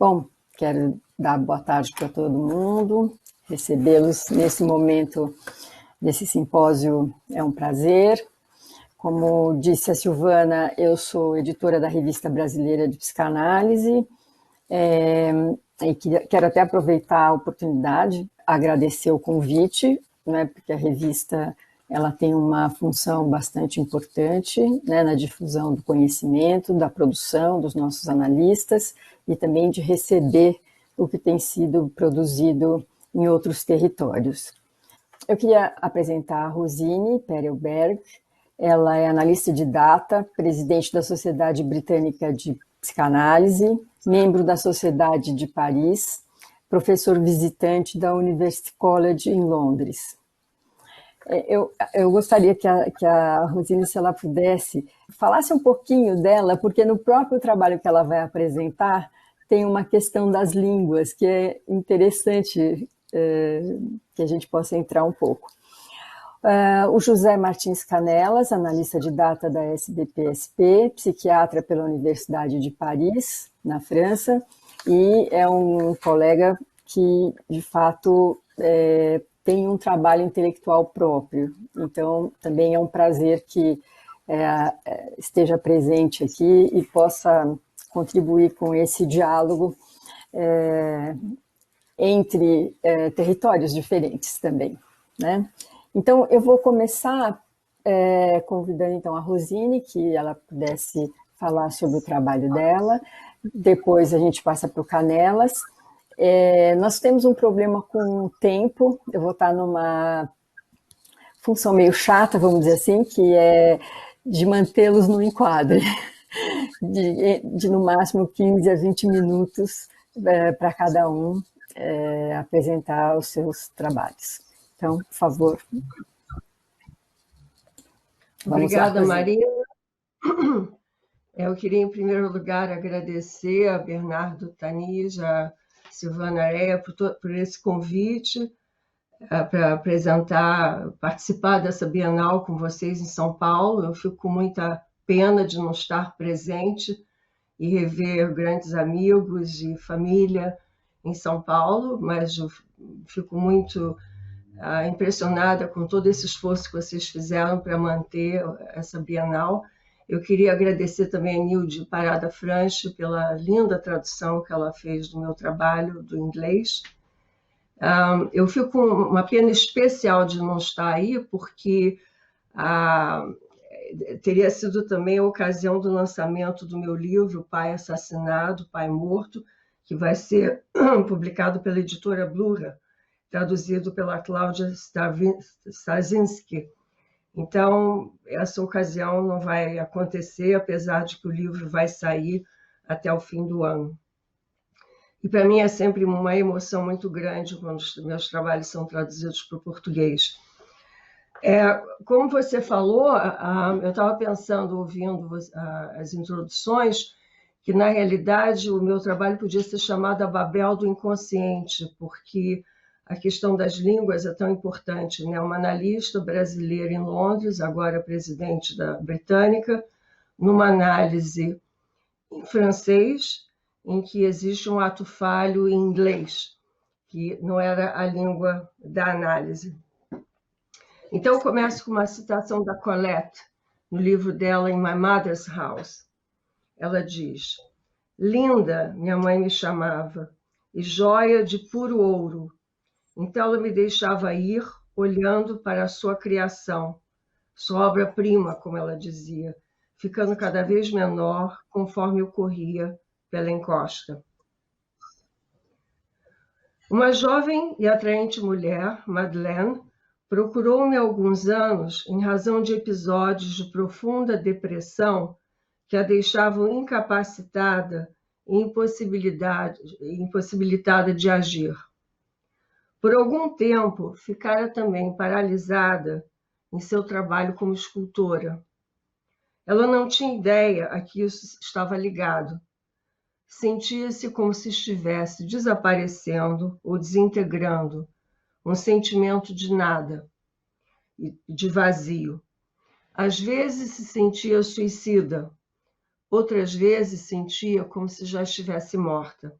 Bom, quero dar boa tarde para todo mundo, recebê-los nesse momento desse simpósio é um prazer. Como disse a Silvana, eu sou editora da Revista Brasileira de Psicanálise, e quero até aproveitar a oportunidade, agradecer o convite, né, porque a revista ela tem uma função bastante importante, né, na difusão do conhecimento, da produção dos nossos analistas e também de receber o que tem sido produzido em outros territórios. Eu queria apresentar a Rosine Perelberg. Ela é analista de data, presidente da Sociedade Britânica de Psicanálise, membro da Sociedade de Paris, professor visitante da University College em Londres. Eu gostaria que a Rosine, se ela pudesse, falasse um pouquinho dela, porque no próprio trabalho que ela vai apresentar tem uma questão das línguas, que é interessante que a gente possa entrar um pouco. O José Martins Canelas, analista de data da SBPSP, psiquiatra pela Universidade de Paris, na França, e é um colega que, de fato, tem um trabalho intelectual próprio. Então, também é um prazer que esteja presente aqui e possa contribuir com esse diálogo entre territórios diferentes também, né? Então, eu vou começar convidando então a Rosine, que ela pudesse falar sobre o trabalho dela, depois a gente passa para o Canelas. Nós temos um problema com o tempo, eu vou estar numa função meio chata, vamos dizer assim, que é de mantê-los no enquadre, de no máximo 15 a 20 minutos para cada um apresentar os seus trabalhos. Então, por favor. Obrigada, Marina. Eu queria, em primeiro lugar, agradecer a Bernardo Tanij, a Silvana Areia, por esse convite para participar dessa Bienal com vocês em São Paulo. Eu fico com muita pena de não estar presente e rever grandes amigos e família em São Paulo, mas eu fico muito impressionada com todo esse esforço que vocês fizeram para manter essa Bienal. Eu queria agradecer também a Nilde Parada Franchi pela linda tradução que ela fez do meu trabalho, do inglês. Eu fico com uma pena especial de não estar aí, porque teria sido também a ocasião do lançamento do meu livro Pai Assassinado, Pai Morto, que vai ser publicado pela editora Blura, traduzido pela Cláudia Stasinski. Então, essa ocasião não vai acontecer, apesar de que o livro vai sair até o fim do ano. E para mim é sempre uma emoção muito grande quando os meus trabalhos são traduzidos para o português. Como você falou, eu estava pensando, ouvindo as introduções, que, na realidade, o meu trabalho podia ser chamado A Babel do Inconsciente, porque a questão das línguas é tão importante, né? Uma analista brasileira em Londres, agora presidente da Britânica, numa análise em francês, em que existe um ato falho em inglês, que não era a língua da análise. Então, eu começo com uma citação da Colette, no livro dela, In My Mother's House. Ela diz: "Linda, minha mãe me chamava, e joia de puro ouro. Então ela me deixava ir, olhando para a sua criação, sua obra-prima, como ela dizia, ficando cada vez menor conforme eu corria pela encosta." Uma jovem e atraente mulher, Madeleine, procurou-me há alguns anos em razão de episódios de profunda depressão que a deixavam incapacitada e impossibilitada de agir. Por algum tempo, ficara também paralisada em seu trabalho como escultora. Ela não tinha ideia a que isso estava ligado. Sentia-se como se estivesse desaparecendo ou desintegrando, um sentimento de nada, de vazio. Às vezes se sentia suicida, outras vezes sentia como se já estivesse morta.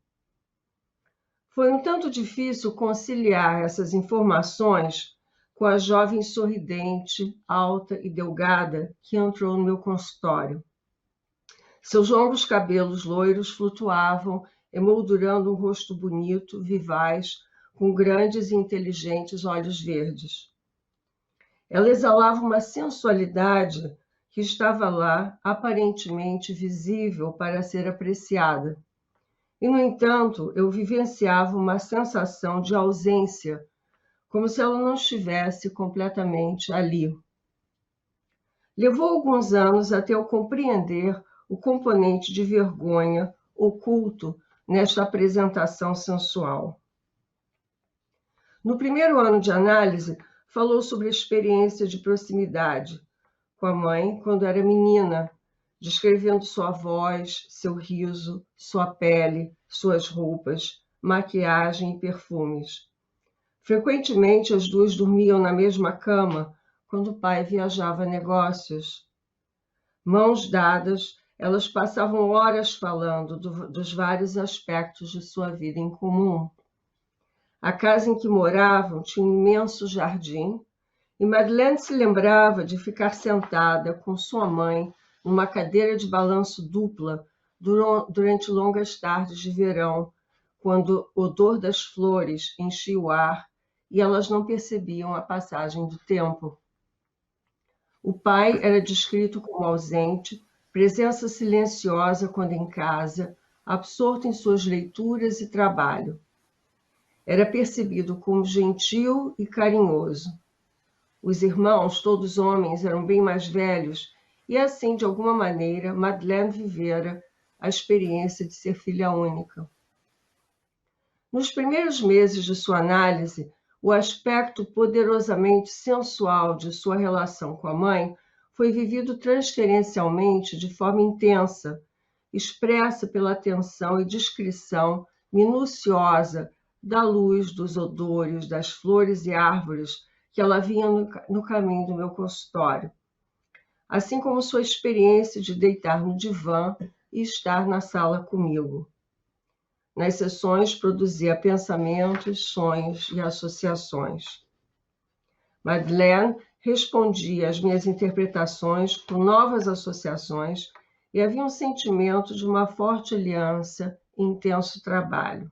Foi um tanto difícil conciliar essas informações com a jovem sorridente, alta e delgada que entrou no meu consultório. Seus longos cabelos loiros flutuavam, emoldurando um rosto bonito, vivaz, com grandes e inteligentes olhos verdes. Ela exalava uma sensualidade que estava lá, aparentemente visível para ser apreciada. E, no entanto, eu vivenciava uma sensação de ausência, como se ela não estivesse completamente ali. Levou alguns anos até eu compreender o componente de vergonha oculto nesta apresentação sensual. No primeiro ano de análise, falou sobre a experiência de proximidade com a mãe quando era menina, descrevendo sua voz, seu riso, sua pele, suas roupas, maquiagem e perfumes. Frequentemente, as duas dormiam na mesma cama quando o pai viajava a negócios. Mãos dadas, elas passavam horas falando dos vários aspectos de sua vida em comum. A casa em que moravam tinha um imenso jardim, e Madeleine se lembrava de ficar sentada com sua mãe numa cadeira de balanço dupla durante longas tardes de verão, quando o odor das flores enchia o ar e elas não percebiam a passagem do tempo. O pai era descrito como ausente, presença silenciosa quando em casa, absorto em suas leituras e trabalho. Era percebido como gentil e carinhoso. Os irmãos, todos homens, eram bem mais velhos e assim, de alguma maneira, Madeleine vivera a experiência de ser filha única. Nos primeiros meses de sua análise, o aspecto poderosamente sensual de sua relação com a mãe foi vivido transferencialmente de forma intensa, expressa pela atenção e descrição minuciosa da luz, dos odores, das flores e árvores que ela via no caminho do meu consultório, assim como sua experiência de deitar no divã e estar na sala comigo. Nas sessões, produzia pensamentos, sonhos e associações. Madeleine respondia às minhas interpretações com novas associações e havia um sentimento de uma forte aliança e intenso trabalho.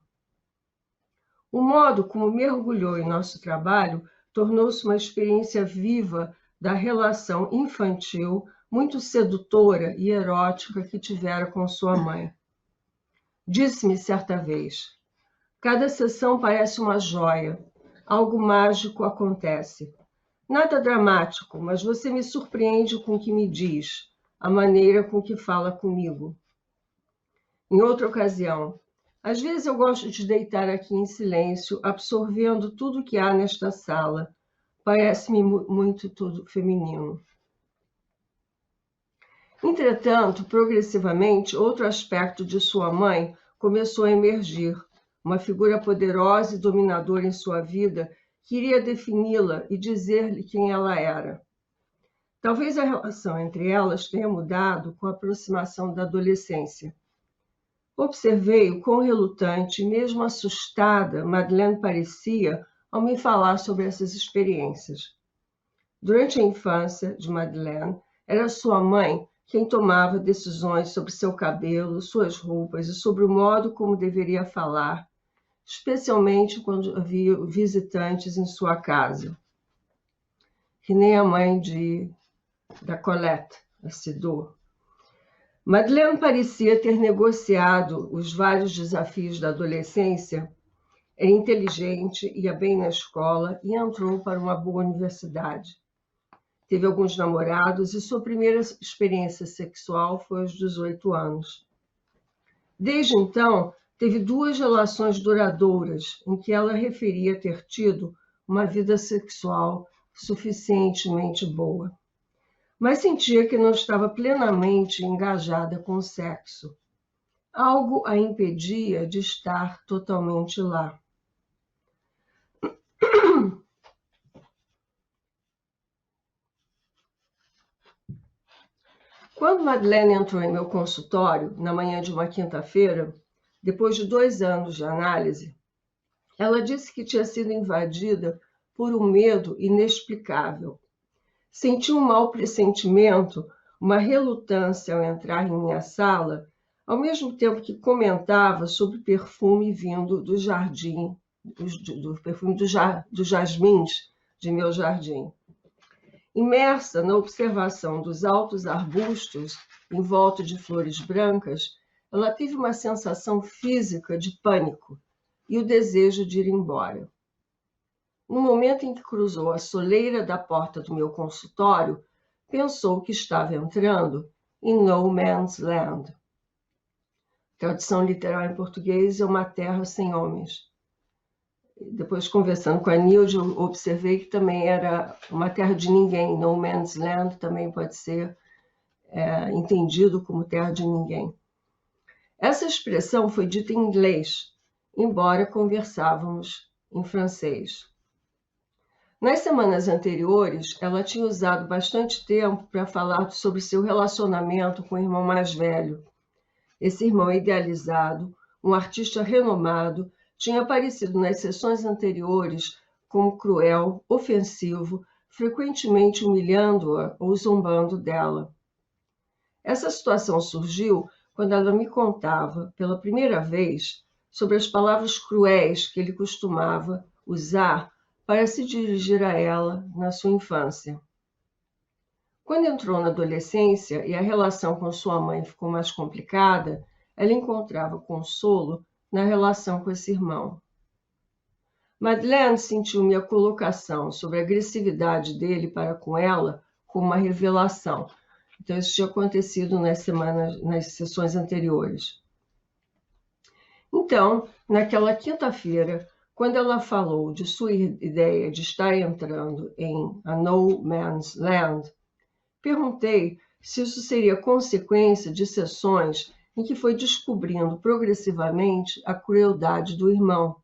O modo como mergulhou em nosso trabalho tornou-se uma experiência viva da relação infantil, muito sedutora e erótica que tivera com sua mãe. Disse-me certa vez: cada sessão parece uma joia, algo mágico acontece. Nada dramático, mas você me surpreende com o que me diz, a maneira com que fala comigo. Em outra ocasião: às vezes eu gosto de deitar aqui em silêncio, absorvendo tudo o que há nesta sala. Parece-me muito tudo feminino. Entretanto, progressivamente, outro aspecto de sua mãe começou a emergir, uma figura poderosa e dominadora em sua vida que iria defini-la e dizer-lhe quem ela era. Talvez a relação entre elas tenha mudado com a aproximação da adolescência. Observei o quão relutante, mesmo assustada, Madeleine parecia ao me falar sobre essas experiências. Durante a infância de Madeleine, era sua mãe quem tomava decisões sobre seu cabelo, suas roupas e sobre o modo como deveria falar, especialmente quando havia visitantes em sua casa. Que nem a mãe da Colette, a Cidor. Madeleine parecia ter negociado os vários desafios da adolescência, é inteligente, ia bem na escola e entrou para uma boa universidade. Teve alguns namorados e sua primeira experiência sexual foi aos 18 anos. Desde então, teve 2 relações duradouras em que ela referia ter tido uma vida sexual suficientemente boa, mas sentia que não estava plenamente engajada com o sexo. Algo a impedia de estar totalmente lá. Quando Madeleine entrou em meu consultório, na manhã de uma quinta-feira, depois de 2 anos de análise, Ela disse que tinha sido invadida por um medo inexplicável. Senti um mau pressentimento, uma relutância ao entrar em minha sala, ao mesmo tempo que comentava sobre o perfume vindo do jardim, do perfume dos jasmins de meu jardim. Imersa na observação dos altos arbustos em volta de flores brancas, ela teve uma sensação física de pânico e o desejo de ir embora. No momento em que cruzou a soleira da porta do meu consultório, pensou que estava entrando em No Man's Land. Tradução literal em português é uma terra sem homens. Depois, conversando com a Nilde, eu observei que também era uma terra de ninguém. No Man's Land também pode ser entendido como terra de ninguém. Essa expressão foi dita em inglês, embora conversávamos em francês. Nas semanas anteriores, ela tinha usado bastante tempo para falar sobre seu relacionamento com o irmão mais velho. Esse irmão idealizado, um artista renomado, tinha aparecido nas sessões anteriores como cruel, ofensivo, frequentemente humilhando-a ou zombando dela. Essa situação surgiu quando ela me contava, pela primeira vez, sobre as palavras cruéis que ele costumava usar para se dirigir a ela na sua infância. Quando entrou na adolescência e a relação com sua mãe ficou mais complicada, ela encontrava consolo na relação com esse irmão. Madeleine sentiu minha colocação sobre a agressividade dele para com ela como uma revelação. Então, isso tinha acontecido nas sessões anteriores. Então, naquela quinta-feira, quando ela falou de sua ideia de estar entrando em a No Man's Land, perguntei se isso seria consequência de sessões em que foi descobrindo progressivamente a crueldade do irmão.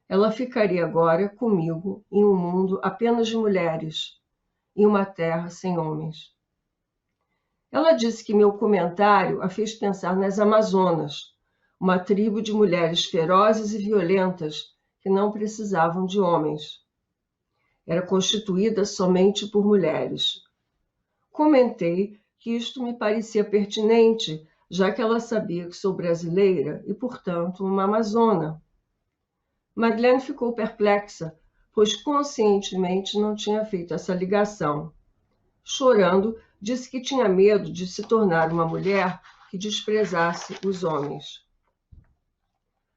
Ela ficaria agora comigo em um mundo apenas de mulheres, em uma terra sem homens. Ela disse que meu comentário a fez pensar nas Amazonas, uma tribo de mulheres ferozes e violentas que não precisavam de homens. Era constituída somente por mulheres. Comentei que isto me parecia pertinente, já que ela sabia que sou brasileira e, portanto, uma amazona. Madeleine ficou perplexa, pois conscientemente não tinha feito essa ligação. Chorando, disse que tinha medo de se tornar uma mulher que desprezasse os homens.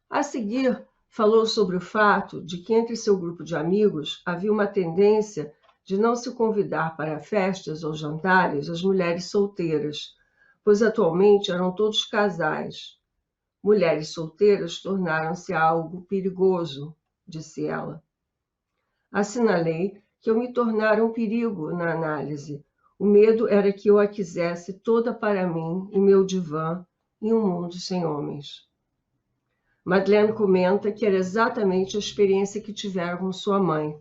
A seguir, falou sobre o fato de que entre seu grupo de amigos havia uma tendência de não se convidar para festas ou jantares as mulheres solteiras, pois atualmente eram todos casais. Mulheres solteiras tornaram-se algo perigoso, disse ela. Assinalei que eu me tornara um perigo na análise. O medo era que eu a quisesse toda para mim e meu divã em um mundo sem homens. Madeleine comenta que era exatamente a experiência que tivera com sua mãe.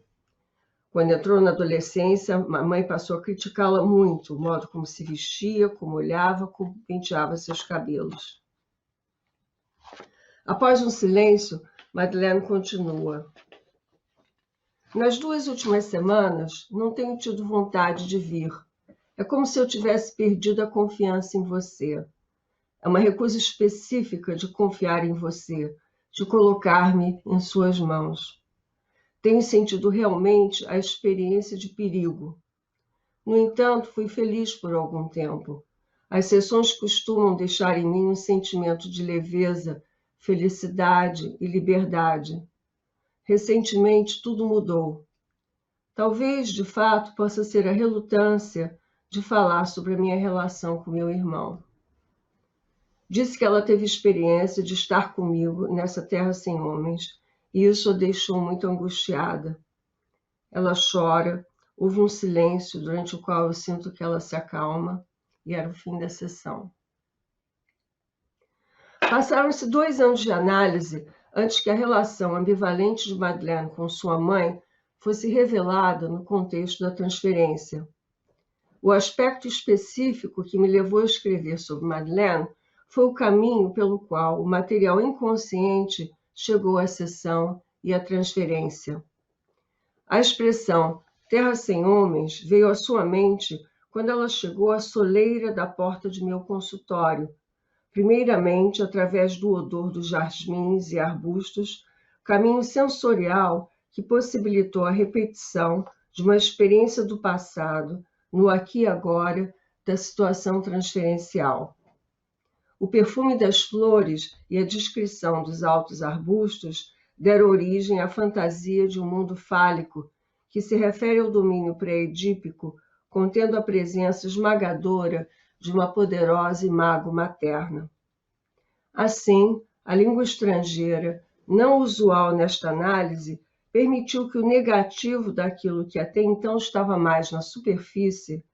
Quando entrou na adolescência, a mãe passou a criticá-la muito, o modo como se vestia, como olhava, como penteava seus cabelos. Após um silêncio, Madeleine continua. Nas 2 últimas semanas, não tenho tido vontade de vir. É como se eu tivesse perdido a confiança em você. É uma recusa específica de confiar em você, de colocar-me em suas mãos. Tenho sentido realmente a experiência de perigo. No entanto, fui feliz por algum tempo. As sessões costumam deixar em mim um sentimento de leveza, felicidade e liberdade. Recentemente, tudo mudou. Talvez, de fato, possa ser a relutância de falar sobre a minha relação com meu irmão. Disse que ela teve experiência de estar comigo nessa terra sem homens, e isso a deixou muito angustiada. Ela chora, houve um silêncio durante o qual eu sinto que ela se acalma, e era o fim da sessão. Passaram-se 2 anos de análise antes que a relação ambivalente de Madeleine com sua mãe fosse revelada no contexto da transferência. O aspecto específico que me levou a escrever sobre Madeleine foi o caminho pelo qual o material inconsciente chegou à sessão e a transferência. A expressão terra sem homens veio à sua mente quando ela chegou à soleira da porta de meu consultório, primeiramente através do odor dos jasmins e arbustos, caminho sensorial que possibilitou a repetição de uma experiência do passado, no aqui e agora, da situação transferencial. O perfume das flores e a descrição dos altos arbustos deram origem à fantasia de um mundo fálico, que se refere ao domínio pré-edípico, contendo a presença esmagadora de uma poderosa imago materna. Assim, a língua estrangeira, não usual nesta análise, permitiu que o negativo daquilo que até então estava mais na superfície,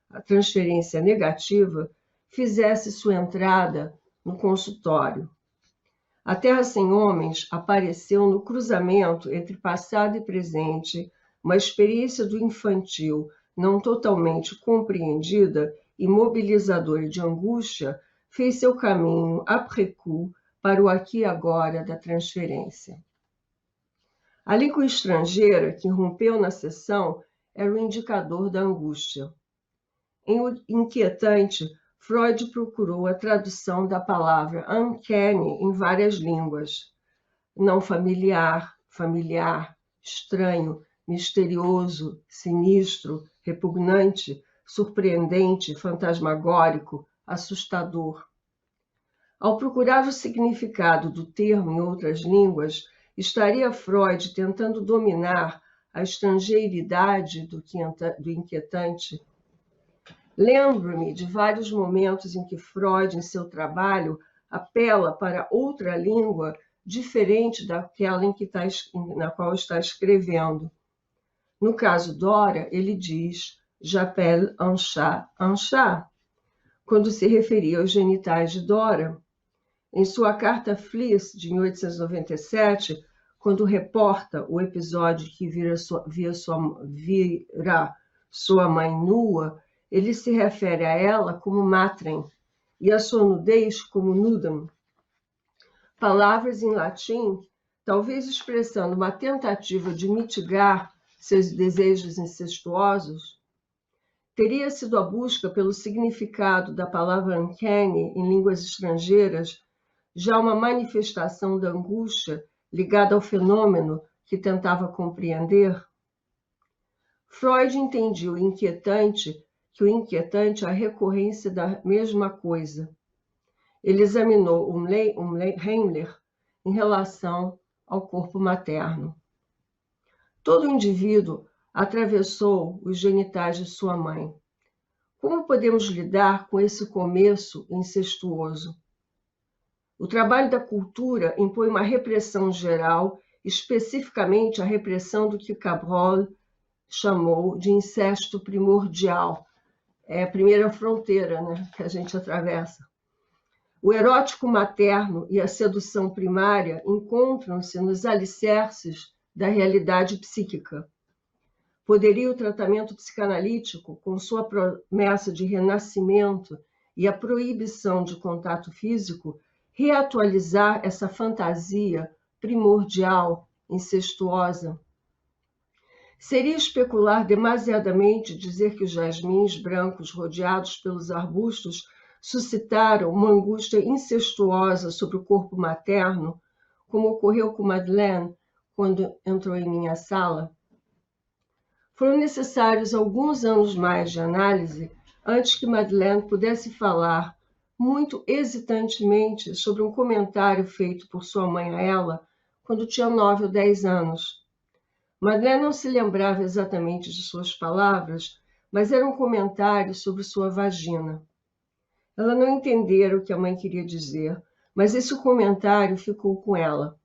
a transferência negativa, fizesse sua entrada no consultório. A Terra Sem Homens apareceu no cruzamento entre passado e presente, uma experiência do infantil não totalmente compreendida e mobilizadora de angústia, fez seu caminho après coup para o aqui e agora da transferência. A língua estrangeira que rompeu na sessão era o indicador da angústia. Em O Inquietante, Freud procurou a tradução da palavra uncanny em várias línguas. Não familiar, familiar, estranho, misterioso, sinistro, repugnante, surpreendente, fantasmagórico, assustador. Ao procurar o significado do termo em outras línguas, estaria Freud tentando dominar a estrangeiridade do inquietante? Lembro-me de vários momentos em que Freud, em seu trabalho, apela para outra língua diferente daquela na qual está escrevendo. No caso Dora, ele diz «J'appelle un chat», quando se referia aos genitais de Dora. Em sua carta Fliss, de 1897, quando reporta o episódio que vira sua mãe nua, ele se refere a ela como matrem e a sua nudez como nudum. Palavras em latim, talvez expressando uma tentativa de mitigar seus desejos incestuosos. Teria sido a busca pelo significado da palavra uncanny em línguas estrangeiras já uma manifestação da angústia ligada ao fenômeno que tentava compreender? Freud entendia que o inquietante é a recorrência da mesma coisa. Ele examinou Heimler em relação ao corpo materno. Todo indivíduo atravessou os genitais de sua mãe. Como podemos lidar com esse começo incestuoso? O trabalho da cultura impõe uma repressão geral, especificamente a repressão do que Cabrol chamou de incesto primordial. É a primeira fronteira, né, que a gente atravessa. O erótico materno e a sedução primária encontram-se nos alicerces da realidade psíquica. Poderia o tratamento psicanalítico, com sua promessa de renascimento e a proibição de contato físico, reatualizar essa fantasia primordial, incestuosa? Seria especular demasiadamente dizer que os jasmins brancos rodeados pelos arbustos suscitaram uma angústia incestuosa sobre o corpo materno, como ocorreu com Madeleine quando entrou em minha sala? Foram necessários alguns anos mais de análise antes que Madeleine pudesse falar, muito hesitantemente, sobre um comentário feito por sua mãe a ela quando tinha 9 ou 10 anos. Madeleine não se lembrava exatamente de suas palavras, mas era um comentário sobre sua vagina. Ela não entendera o que a mãe queria dizer, mas esse comentário ficou com ela.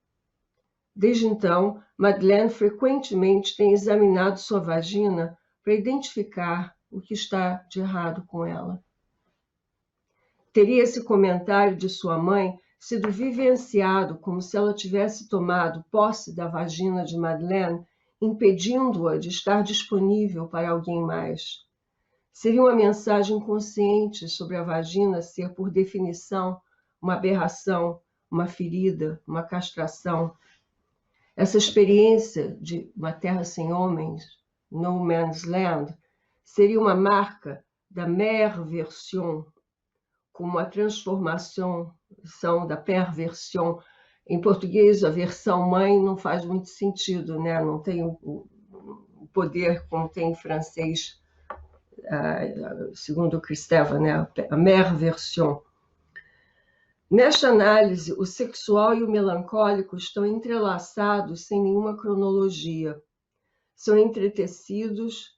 Desde então, Madeleine frequentemente tem examinado sua vagina para identificar o que está de errado com ela. Teria esse comentário de sua mãe sido vivenciado como se ela tivesse tomado posse da vagina de Madeleine, impedindo-a de estar disponível para alguém mais? Seria uma mensagem consciente sobre a vagina ser, por definição, uma aberração, uma ferida, uma castração? Essa experiência de uma terra sem homens, no man's land, seria uma marca da mère version, como a transformação da perversão. Em português, a versão mãe não faz muito sentido, né? Não tem o poder como tem em francês, segundo o Kristeva, né? A mère version. Nesta análise, o sexual e o melancólico estão entrelaçados sem nenhuma cronologia. São entretecidos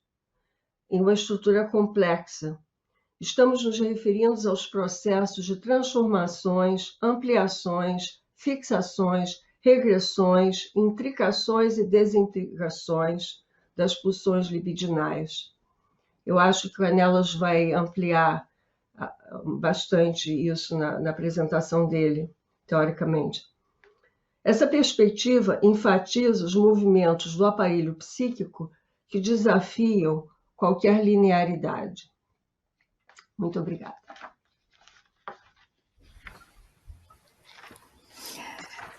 em uma estrutura complexa. Estamos nos referindo aos processos de transformações, ampliações, fixações, regressões, intricações e desintricações das pulsões libidinais. Eu acho que o Canelas vai ampliar bastante isso na apresentação dele, teoricamente. Essa perspectiva enfatiza os movimentos do aparelho psíquico que desafiam qualquer linearidade. Muito obrigada.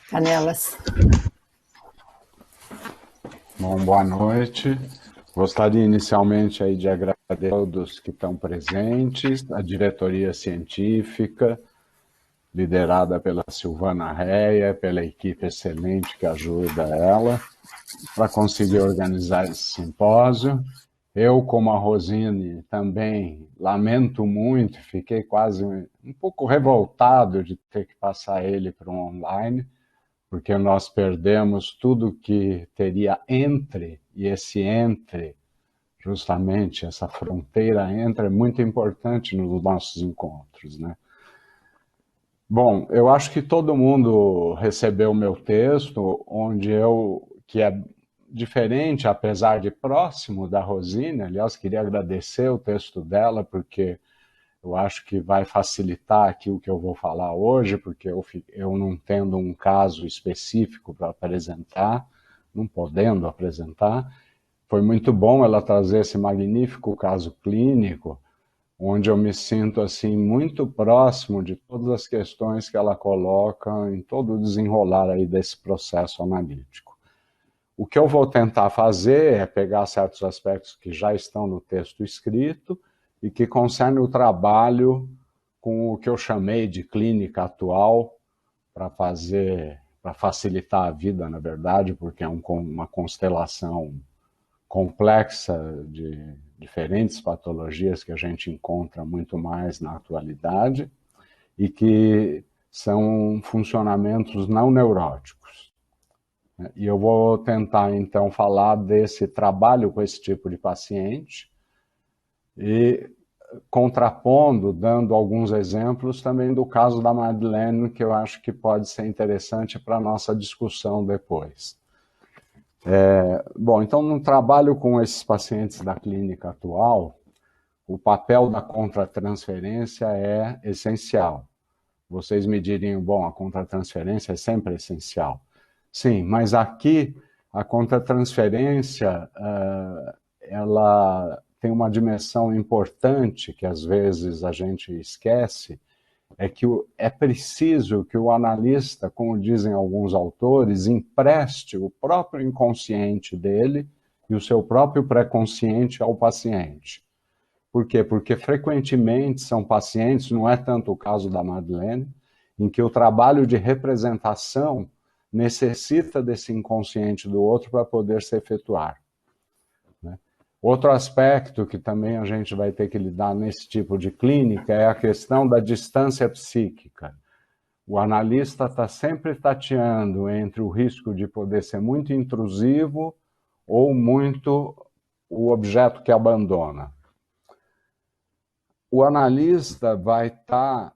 Canelas. Bom, boa noite. Gostaria inicialmente aí de agradecer a todos que estão presentes, a diretoria científica, liderada pela Silvana Reia, pela equipe excelente que ajuda ela, para conseguir organizar esse simpósio. Eu, como a Rosine, também lamento muito, fiquei quase um pouco revoltado de ter que passar ele para um online, porque nós perdemos tudo que teria entre, e esse entre, justamente essa fronteira entre, é muito importante nos nossos encontros, né? Bom, eu acho que todo mundo recebeu o meu texto, que é diferente, apesar de próximo da Rosine. Aliás, queria agradecer o texto dela, porque eu acho que vai facilitar aqui o que eu vou falar hoje, porque eu não tendo um caso específico para apresentar, não podendo apresentar, foi muito bom ela trazer esse magnífico caso clínico, onde eu me sinto assim muito próximo de todas as questões que ela coloca em todo o desenrolar aí desse processo analítico. O que eu vou tentar fazer é pegar certos aspectos que já estão no texto escrito e que concerne o trabalho com o que eu chamei de clínica atual, para facilitar a vida, na verdade, porque é uma constelação complexa de diferentes patologias que a gente encontra muito mais na atualidade e que são funcionamentos não neuróticos. E eu vou tentar, então, falar desse trabalho com esse tipo de paciente e contrapondo, dando alguns exemplos também do caso da Madeleine, que eu acho que pode ser interessante para a nossa discussão depois. Bom, então, no trabalho com esses pacientes da clínica atual, o papel da contratransferência é essencial. Vocês me diriam, bom, a contratransferência é sempre essencial. Sim, mas aqui a contratransferência, ela tem uma dimensão importante que às vezes a gente esquece, é que é preciso que o analista, como dizem alguns autores, empreste o próprio inconsciente dele e o seu próprio pré-consciente ao paciente. Por quê? Porque frequentemente são pacientes, não é tanto o caso da Madeleine, em que o trabalho de representação necessita desse inconsciente do outro para poder se efetuar. Outro aspecto que também a gente vai ter que lidar nesse tipo de clínica é a questão da distância psíquica. O analista está sempre tateando entre o risco de poder ser muito intrusivo ou muito o objeto que abandona. O analista vai estar,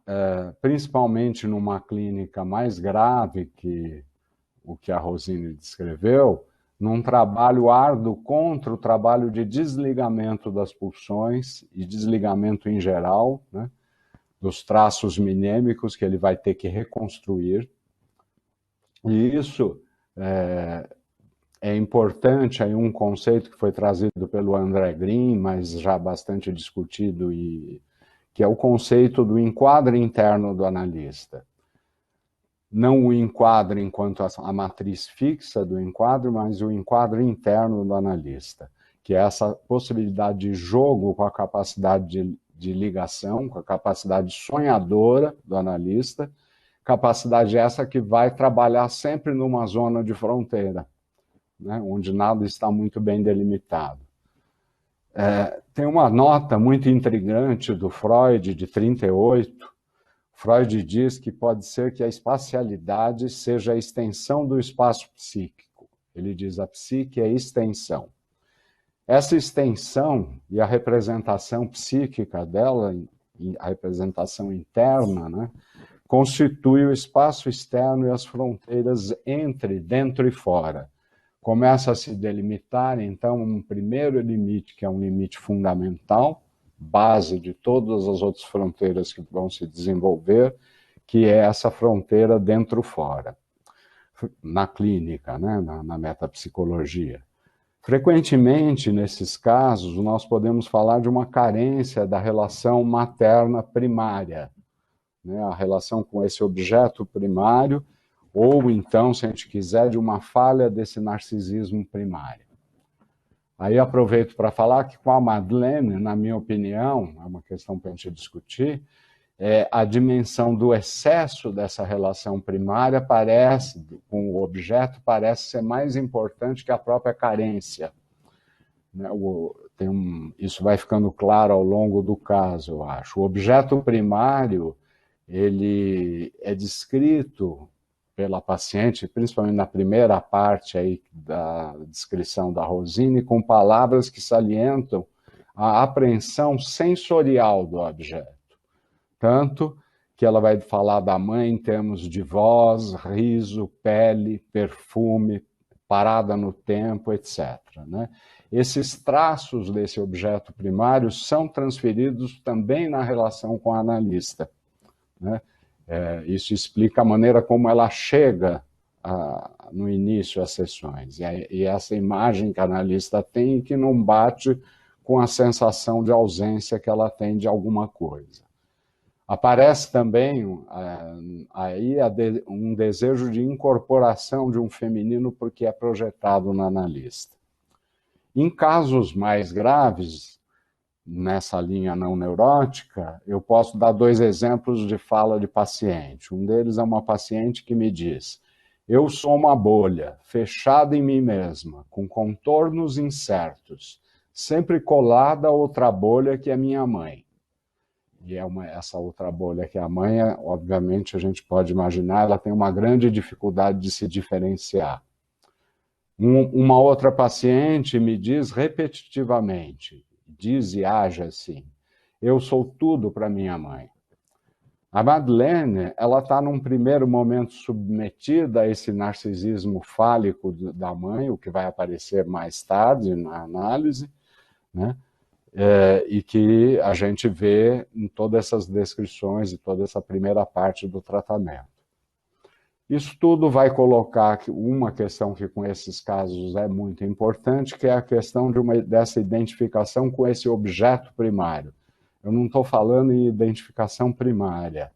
principalmente numa clínica mais grave que o que a Rosine descreveu, num trabalho árduo contra o trabalho de desligamento das pulsões e desligamento em geral, né, dos traços minêmicos que ele vai ter que reconstruir. E isso é importante, aí um conceito que foi trazido pelo André Green, mas já bastante discutido, que é o conceito do enquadre interno do analista. não o enquadro enquanto a matriz fixa do enquadro, mas o enquadro interno do analista, que é essa possibilidade de jogo com a capacidade de ligação, com a capacidade sonhadora do analista, capacidade essa que vai trabalhar sempre numa zona de fronteira, né, onde nada está muito bem delimitado. Tem uma nota muito intrigante do Freud, de 38. Freud diz que pode ser que a espacialidade seja a extensão do espaço psíquico. Ele diz a psique é extensão. Essa extensão e a representação psíquica dela, a representação interna, né, constitui o espaço externo e as fronteiras entre dentro e fora. Começa a se delimitar, então, um primeiro limite, que é um limite fundamental, base de todas as outras fronteiras que vão se desenvolver, que é essa fronteira dentro-fora, na clínica, né, na metapsicologia. Frequentemente, nesses casos, nós podemos falar de uma carência da relação materna primária, né, a relação com esse objeto primário, ou então, se a gente quiser, de uma falha desse narcisismo primário. Aí aproveito para falar que com a Madeleine, na minha opinião, é uma questão para a gente discutir, a dimensão do excesso dessa relação primária parece, com o objeto, parece ser mais importante que a própria carência. Né? Isso vai ficando claro ao longo do caso, eu acho. O objeto primário, ele é descrito pela paciente, principalmente na primeira parte aí da descrição da Rosine, com palavras que salientam a apreensão sensorial do objeto. Tanto que ela vai falar da mãe em termos de voz, riso, pele, perfume, parada no tempo, etc. Né? Esses traços desse objeto primário são transferidos também na relação com a analista, né? Isso explica a maneira como ela chega no início às sessões. E essa imagem que a analista tem que não bate com a sensação de ausência que ela tem de alguma coisa. Aparece também aí um desejo de incorporação de um feminino porque é projetado na analista. Em casos mais graves, nessa linha não neurótica, eu posso dar 2 exemplos de fala de paciente. Um deles é uma paciente que me diz: eu sou uma bolha, fechada em mim mesma, com contornos incertos, sempre colada a outra bolha que é minha mãe. E essa outra bolha que é a mãe, obviamente a gente pode imaginar, ela tem uma grande dificuldade de se diferenciar. Uma outra paciente me diz repetitivamente, diz e age assim: eu sou tudo para minha mãe. A Madeleine, ela está num primeiro momento submetida a esse narcisismo fálico da mãe, o que vai aparecer mais tarde na análise, né? E que a gente vê em todas essas descrições e toda essa primeira parte do tratamento. Isso tudo vai colocar uma questão que com esses casos é muito importante, que é a questão dessa identificação com esse objeto primário. Eu não estou falando em identificação primária,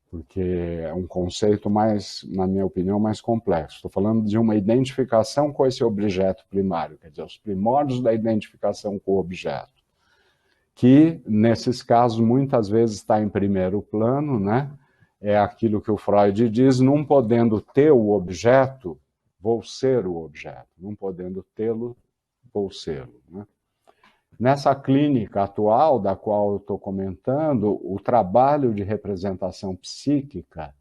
porque é um conceito mais, na minha opinião, mais complexo. Estou falando de uma identificação com esse objeto primário, quer dizer, os primórdios da identificação com o objeto, que, nesses casos, muitas vezes está em primeiro plano, né? É aquilo que o Freud diz: não podendo ter o objeto, vou ser o objeto. Não podendo tê-lo, vou ser-lo. Né? Nessa clínica atual, da qual eu estou comentando, o trabalho de representação psíquica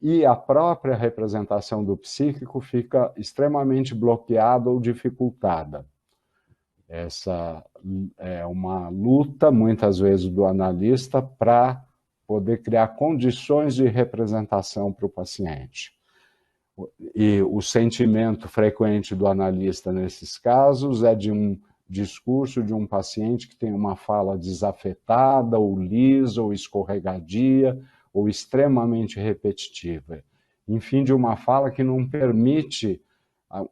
e a própria representação do psíquico fica extremamente bloqueada ou dificultada. Essa é uma luta, muitas vezes, do analista para poder criar condições de representação para o paciente. E o sentimento frequente do analista nesses casos é de um discurso de um paciente que tem uma fala desafetada, ou lisa, ou escorregadia, ou extremamente repetitiva. Enfim, de uma fala que não permite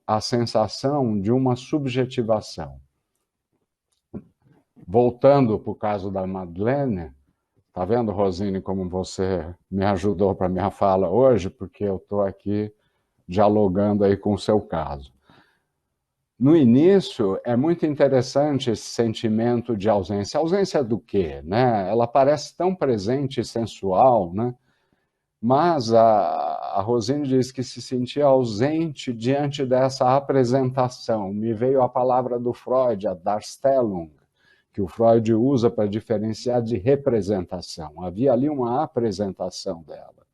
a sensação de uma subjetivação. Voltando para o caso da Madeleine, Tá vendo, Rosine, como você me ajudou para minha fala hoje, porque eu estou aqui dialogando aí com o seu caso. No início, é muito interessante esse sentimento de ausência. Ausência do quê? Né? Ela parece tão presente e sensual, né? Mas a Rosine diz que se sentia ausente diante dessa apresentação. Me veio a palavra do Freud, a Darstellung, que o Freud usa para diferenciar de representação. Havia ali uma apresentação dela.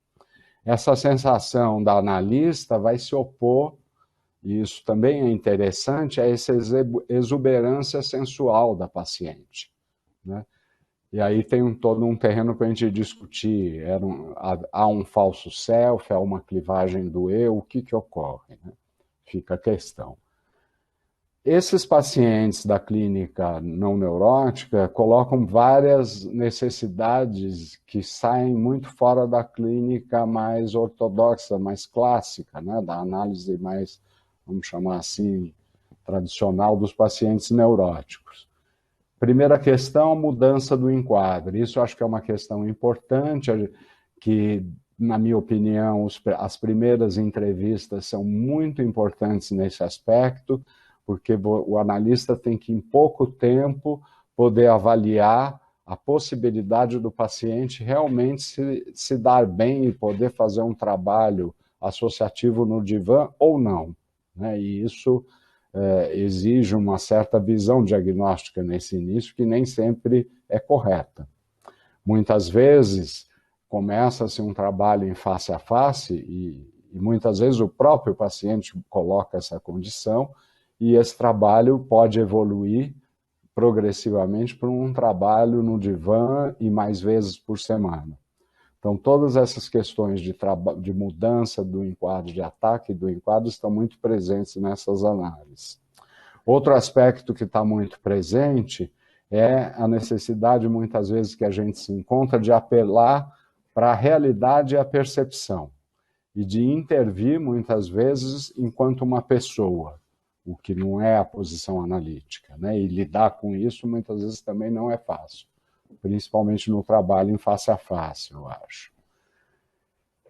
Essa sensação da analista vai se opor, e isso também é interessante, a essa exuberância sensual da paciente, né? E aí tem todo um terreno para a gente discutir. Há um falso self, há uma clivagem do eu, o que ocorre, né? Fica a questão. Esses pacientes da clínica não neurótica colocam várias necessidades que saem muito fora da clínica mais ortodoxa, mais clássica, né? Da análise mais, vamos chamar assim, tradicional dos pacientes neuróticos. Primeira questão, a mudança do enquadro. Isso eu acho que é uma questão importante, que, na minha opinião, as primeiras entrevistas são muito importantes nesse aspecto, porque o analista tem que, em pouco tempo, poder avaliar a possibilidade do paciente realmente se dar bem e poder fazer um trabalho associativo no divã ou não, né? E isso exige uma certa visão diagnóstica nesse início, que nem sempre é correta. Muitas vezes, começa-se um trabalho em face a face e muitas vezes o próprio paciente coloca essa condição e esse trabalho pode evoluir progressivamente para um trabalho no divã e mais vezes por semana. Então, todas essas questões de mudança do enquadro, de ataque do enquadro, estão muito presentes nessas análises. Outro aspecto que está muito presente é a necessidade, muitas vezes, que a gente se encontra de apelar para a realidade e a percepção, e de intervir, muitas vezes, enquanto uma pessoa, o que não é a posição analítica, né? E lidar com isso, muitas vezes, também não é fácil, principalmente no trabalho em face a face, eu acho.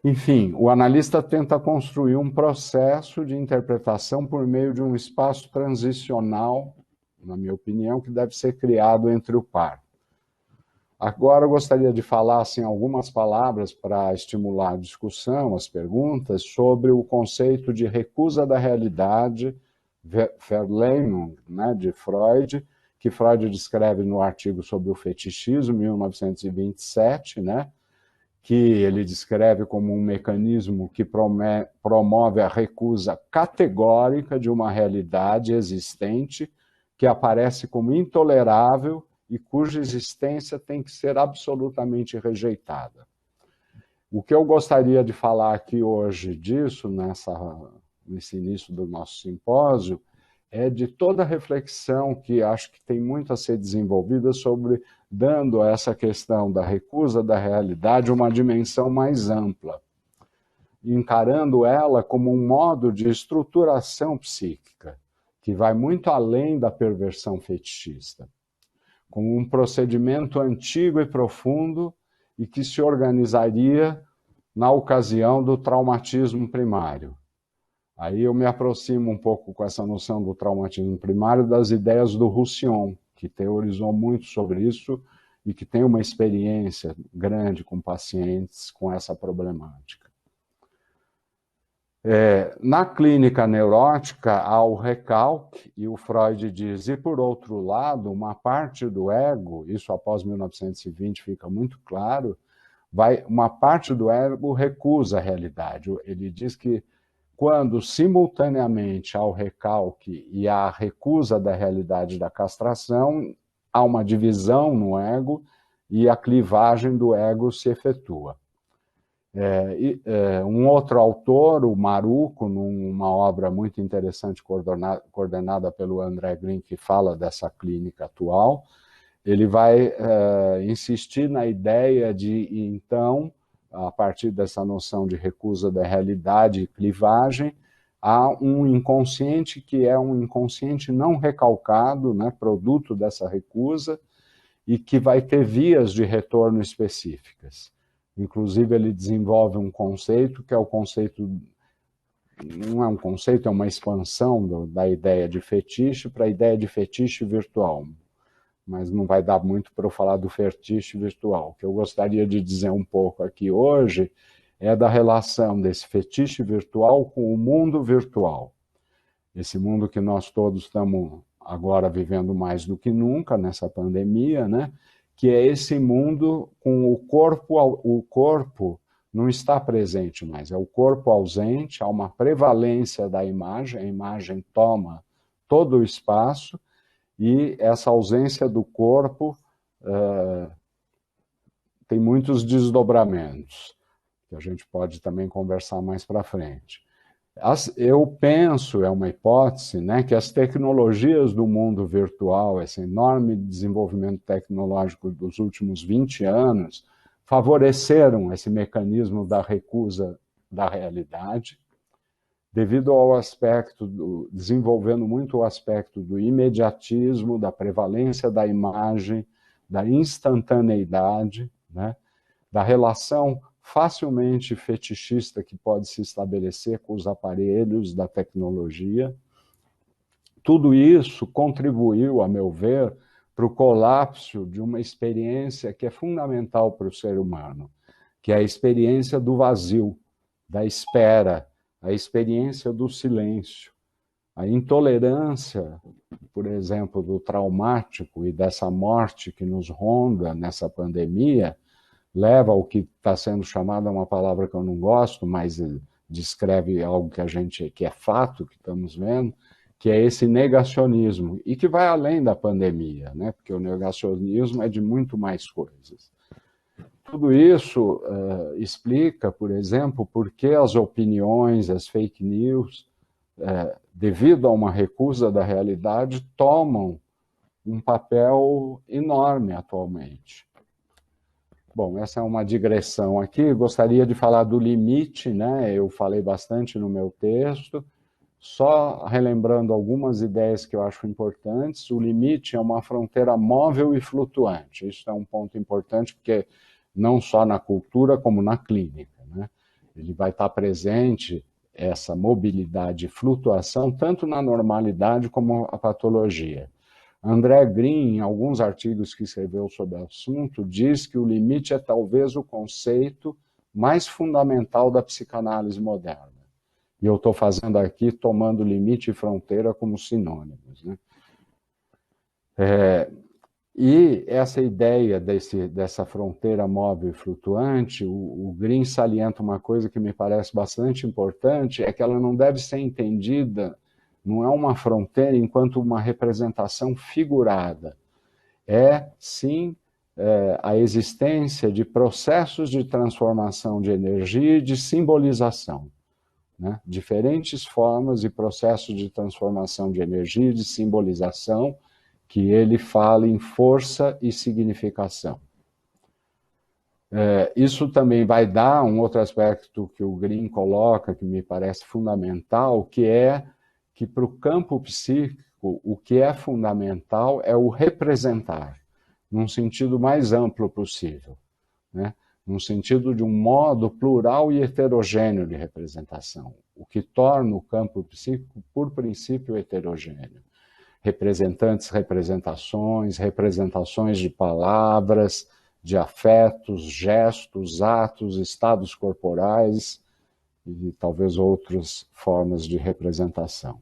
Enfim, o analista tenta construir um processo de interpretação por meio de um espaço transicional, na minha opinião, que deve ser criado entre o par. Agora eu gostaria de falar assim, algumas palavras para estimular a discussão, as perguntas, sobre o conceito de recusa da realidade, Verleumdung, né, de Freud, que Freud descreve no artigo sobre o fetichismo, 1927, né, que ele descreve como um mecanismo que promove a recusa categórica de uma realidade existente que aparece como intolerável e cuja existência tem que ser absolutamente rejeitada. O que eu gostaria de falar aqui hoje disso, nesse início do nosso simpósio, é de toda a reflexão que acho que tem muito a ser desenvolvida sobre, dando a essa questão da recusa da realidade uma dimensão mais ampla, encarando ela como um modo de estruturação psíquica, que vai muito além da perversão fetichista, como um procedimento antigo e profundo e que se organizaria na ocasião do traumatismo primário. Aí eu me aproximo um pouco com essa noção do traumatismo primário das ideias do Roussillon, que teorizou muito sobre isso e que tem uma experiência grande com pacientes com essa problemática. Na clínica neurótica há o recalque, e o Freud diz, e por outro lado, uma parte do ego, isso após 1920 fica muito claro, uma parte do ego recusa a realidade. Ele diz que quando simultaneamente há o recalque e a recusa da realidade da castração, há uma divisão no ego e a clivagem do ego se efetua. Um outro autor, o Maruco, numa obra muito interessante coordenada pelo André Green, que fala dessa clínica atual, ele vai insistir na ideia de, então, a partir dessa noção de recusa da realidade e clivagem, há um inconsciente que é um inconsciente não recalcado, né, produto dessa recusa, e que vai ter vias de retorno específicas. Inclusive, ele desenvolve um conceito que é o conceito, não é um conceito, é uma expansão da ideia de fetiche para a ideia de fetiche virtual. Mas não vai dar muito para eu falar do fetiche virtual. O que eu gostaria de dizer um pouco aqui hoje é da relação desse fetiche virtual com o mundo virtual. Esse mundo que nós todos estamos agora vivendo mais do que nunca nessa pandemia, né? Que é esse mundo com o corpo não está presente mais, é o corpo ausente, há uma prevalência da imagem, a imagem toma todo o espaço, e essa ausência do corpo tem muitos desdobramentos, que a gente pode também conversar mais para frente. Eu penso, é uma hipótese, né, que as tecnologias do mundo virtual, esse enorme desenvolvimento tecnológico dos últimos 20 anos, favoreceram esse mecanismo da recusa da realidade, devido ao aspecto, desenvolvendo muito o aspecto do imediatismo, da prevalência da imagem, da instantaneidade, né, da relação facilmente fetichista que pode se estabelecer com os aparelhos da tecnologia. Tudo isso contribuiu, a meu ver, para o colapso de uma experiência que é fundamental para o ser humano, que é a experiência do vazio, da espera, a experiência do silêncio. A intolerância, por exemplo, do traumático e dessa morte que nos ronda nessa pandemia, leva ao que está sendo chamado, uma palavra que eu não gosto, mas descreve algo que é fato, que estamos vendo, que é esse negacionismo, e que vai além da pandemia, né? Porque o negacionismo é de muito mais coisas. Tudo isso explica, por exemplo, por que as opiniões, as fake news, devido a uma recusa da realidade, tomam um papel enorme atualmente. Bom, essa é uma digressão aqui. Gostaria de falar do limite, né? Eu falei bastante no meu texto. Só relembrando algumas ideias que eu acho importantes, o limite é uma fronteira móvel e flutuante. Isso é um ponto importante, porque não só na cultura, como na clínica, né? Ele vai estar presente, essa mobilidade e flutuação, tanto na normalidade como a patologia. André Green, em alguns artigos que escreveu sobre o assunto, diz que o limite é talvez o conceito mais fundamental da psicanálise moderna. E eu estou fazendo aqui, tomando limite e fronteira como sinônimos, né? E essa ideia dessa fronteira móvel e flutuante, o Green salienta uma coisa que me parece bastante importante, é que ela não deve ser entendida, não é uma fronteira enquanto uma representação figurada. É, sim, a existência de processos de transformação de energia e de simbolização, né? Diferentes formas e processos de transformação de energia e de simbolização, que ele fala em força e significação. Isso também vai dar um outro aspecto que o Green coloca, que me parece fundamental, que é que para o campo psíquico, o que é fundamental é o representar, num sentido mais amplo possível, né? Num sentido de um modo plural e heterogêneo de representação, o que torna o campo psíquico, por princípio, heterogêneo. Representantes, representações de palavras, de afetos, gestos, atos, estados corporais e talvez outras formas de representação.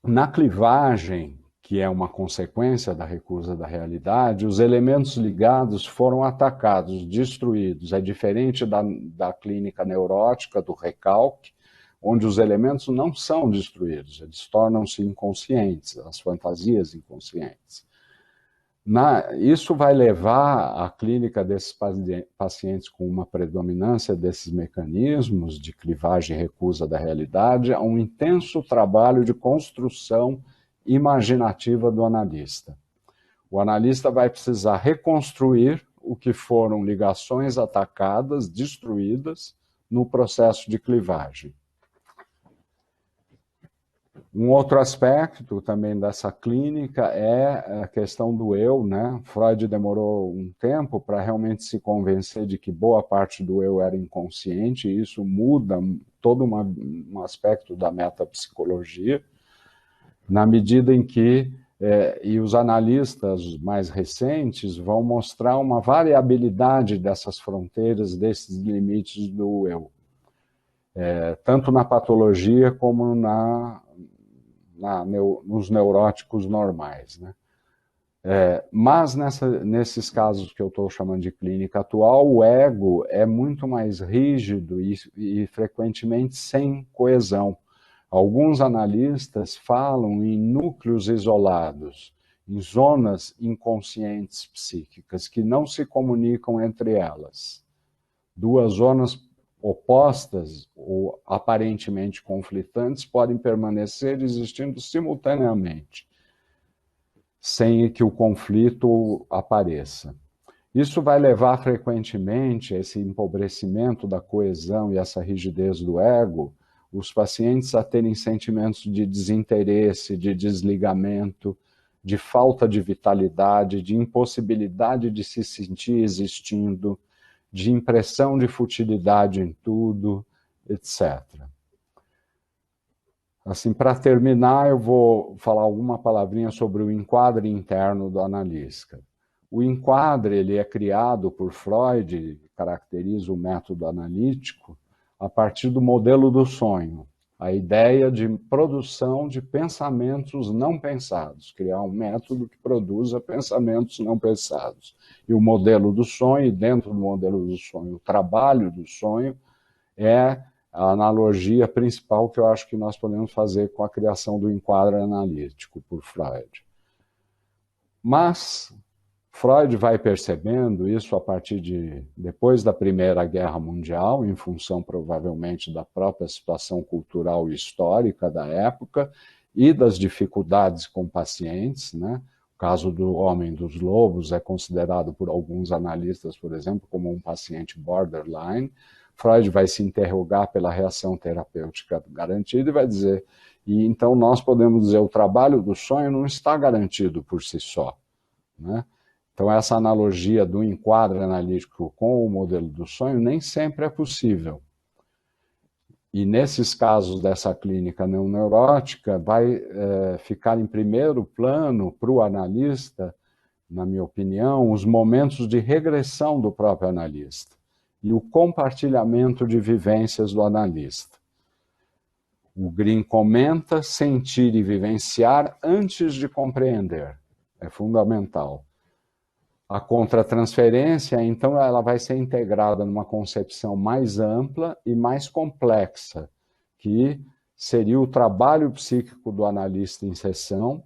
Na clivagem, que é uma consequência da recusa da realidade, os elementos ligados foram atacados, destruídos. É diferente da clínica neurótica, do recalque, onde os elementos não são destruídos, eles tornam-se inconscientes, as fantasias inconscientes. Isso vai levar a clínica desses pacientes com uma predominância desses mecanismos de clivagem e recusa da realidade a um intenso trabalho de construção imaginativa do analista. O analista vai precisar reconstruir o que foram ligações atacadas, destruídas, no processo de clivagem. Um outro aspecto também dessa clínica é a questão do eu, né? Freud demorou um tempo para realmente se convencer de que boa parte do eu era inconsciente, e isso muda todo um aspecto da metapsicologia, na medida em que, e os analistas mais recentes vão mostrar uma variabilidade dessas fronteiras, desses limites do eu, tanto na patologia como nos neuróticos normais, né? Mas nesses casos que eu estou chamando de clínica atual, o ego é muito mais rígido e frequentemente sem coesão. Alguns analistas falam em núcleos isolados, em zonas inconscientes psíquicas que não se comunicam entre elas. Duas zonas opostas ou aparentemente conflitantes podem permanecer existindo simultaneamente, sem que o conflito apareça. Isso vai levar frequentemente a esse empobrecimento da coesão e essa rigidez do ego, os pacientes a terem sentimentos de desinteresse, de desligamento, de falta de vitalidade, de impossibilidade de se sentir existindo, de impressão de futilidade em tudo, etc. Assim, para terminar, eu vou falar alguma palavrinha sobre o enquadre interno do analista. O enquadre ele é criado por Freud, caracteriza o método analítico, a partir do modelo do sonho, a ideia de produção de pensamentos não pensados, criar um método que produza pensamentos não pensados. E o modelo do sonho, e dentro do modelo do sonho, o trabalho do sonho, é a analogia principal que eu acho que nós podemos fazer com a criação do enquadre analítico por Freud. Mas Freud vai percebendo isso a partir depois da Primeira Guerra Mundial, em função provavelmente da própria situação cultural e histórica da época e das dificuldades com pacientes, né? O caso do Homem dos Lobos é considerado por alguns analistas, por exemplo, como um paciente borderline. Freud vai se interrogar pela reação terapêutica garantida e vai dizer, e então nós podemos dizer, o trabalho do sonho não está garantido por si só, né? Então, essa analogia do enquadre analítico com o modelo do sonho nem sempre é possível. E nesses casos dessa clínica neurótica, vai ficar em primeiro plano para o analista, na minha opinião, os momentos de regressão do próprio analista e o compartilhamento de vivências do analista. O Green comenta sentir e vivenciar antes de compreender. É fundamental. A contratransferência, então, ela vai ser integrada numa concepção mais ampla e mais complexa, que seria o trabalho psíquico do analista em sessão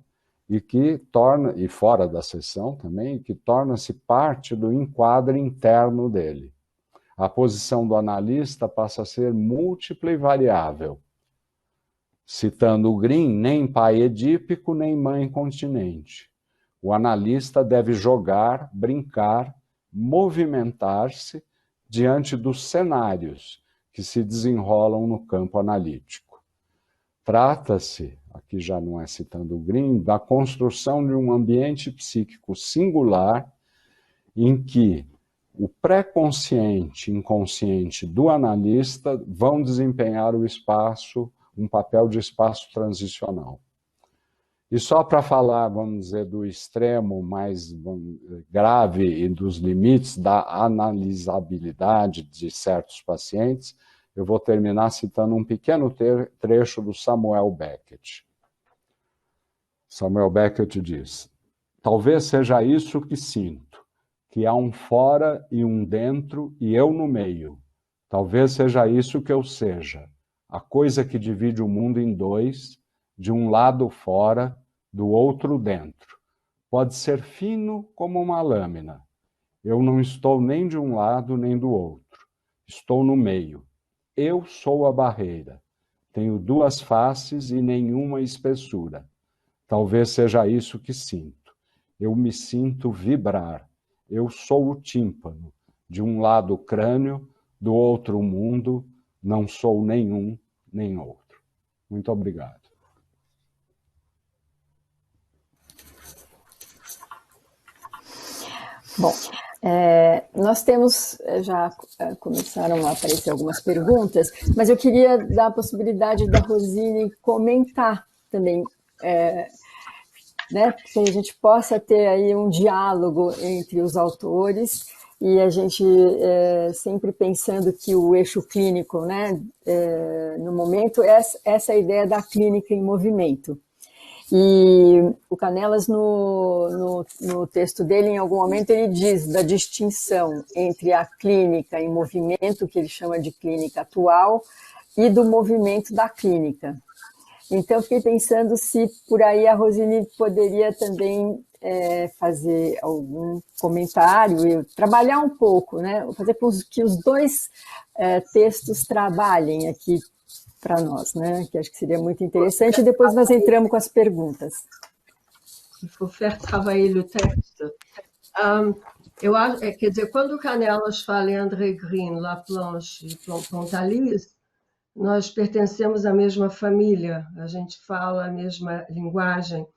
e que torna, e fora da sessão também, que torna-se parte do enquadre interno dele. A posição do analista passa a ser múltipla e variável. Citando o Green, nem pai edípico, nem mãe continente. O analista deve jogar, brincar, movimentar-se diante dos cenários que se desenrolam no campo analítico. Trata-se, aqui já não é citando o Green, da construção de um ambiente psíquico singular em que o pré-consciente e inconsciente do analista vão desempenhar um papel de espaço transicional. E só para falar, vamos dizer, do extremo mais grave e dos limites da analisabilidade de certos pacientes, eu vou terminar citando um pequeno trecho do Samuel Beckett. Samuel Beckett diz: talvez seja isso que sinto, que há um fora e um dentro e eu no meio. Talvez seja isso que eu seja, a coisa que divide o mundo em dois, de um lado fora, do outro dentro. Pode ser fino como uma lâmina. Eu não estou nem de um lado nem do outro. Estou no meio. Eu sou a barreira. Tenho duas faces e nenhuma espessura. Talvez seja isso que sinto. Eu me sinto vibrar. Eu sou o tímpano. De um lado o crânio, do outro o mundo. Não sou nenhum nem outro. Muito obrigado. Bom, nós temos, já começaram a aparecer algumas perguntas, mas eu queria dar a possibilidade da Rosine comentar também, né, que a gente possa ter aí um diálogo entre os autores e a gente sempre pensando que o eixo clínico, né, no momento, é essa ideia da clínica em movimento. E o Canelas, no texto dele, em algum momento, ele diz da distinção entre a clínica em movimento, que ele chama de clínica atual, e do movimento da clínica. Então, eu fiquei pensando se por aí a Rosine poderia também fazer algum comentário, e trabalhar um pouco, né? Fazer com que os dois textos trabalhem aqui para nós, né? Que acho que seria muito interessante, e depois nós entramos com as perguntas. Il faut faire travailler le texte. Eu acho, quer dizer, quando o Canelas fala em André Green, Laplanche e Pontalis, nós pertencemos à mesma família, a gente fala a mesma linguagem.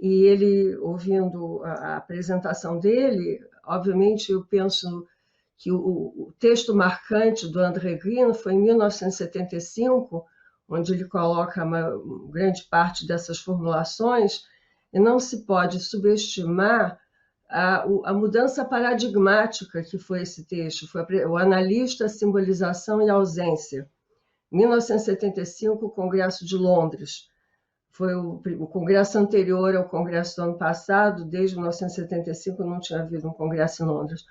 E ele, ouvindo a apresentação dele, obviamente eu penso que o texto marcante do André Green foi em 1975, onde ele coloca uma grande parte dessas formulações, e não se pode subestimar a mudança paradigmática que foi esse texto, foi o analista, simbolização e ausência. 1975, o Congresso de Londres. Foi o congresso anterior ao congresso do ano passado, desde 1975 não tinha havido um congresso em Londres,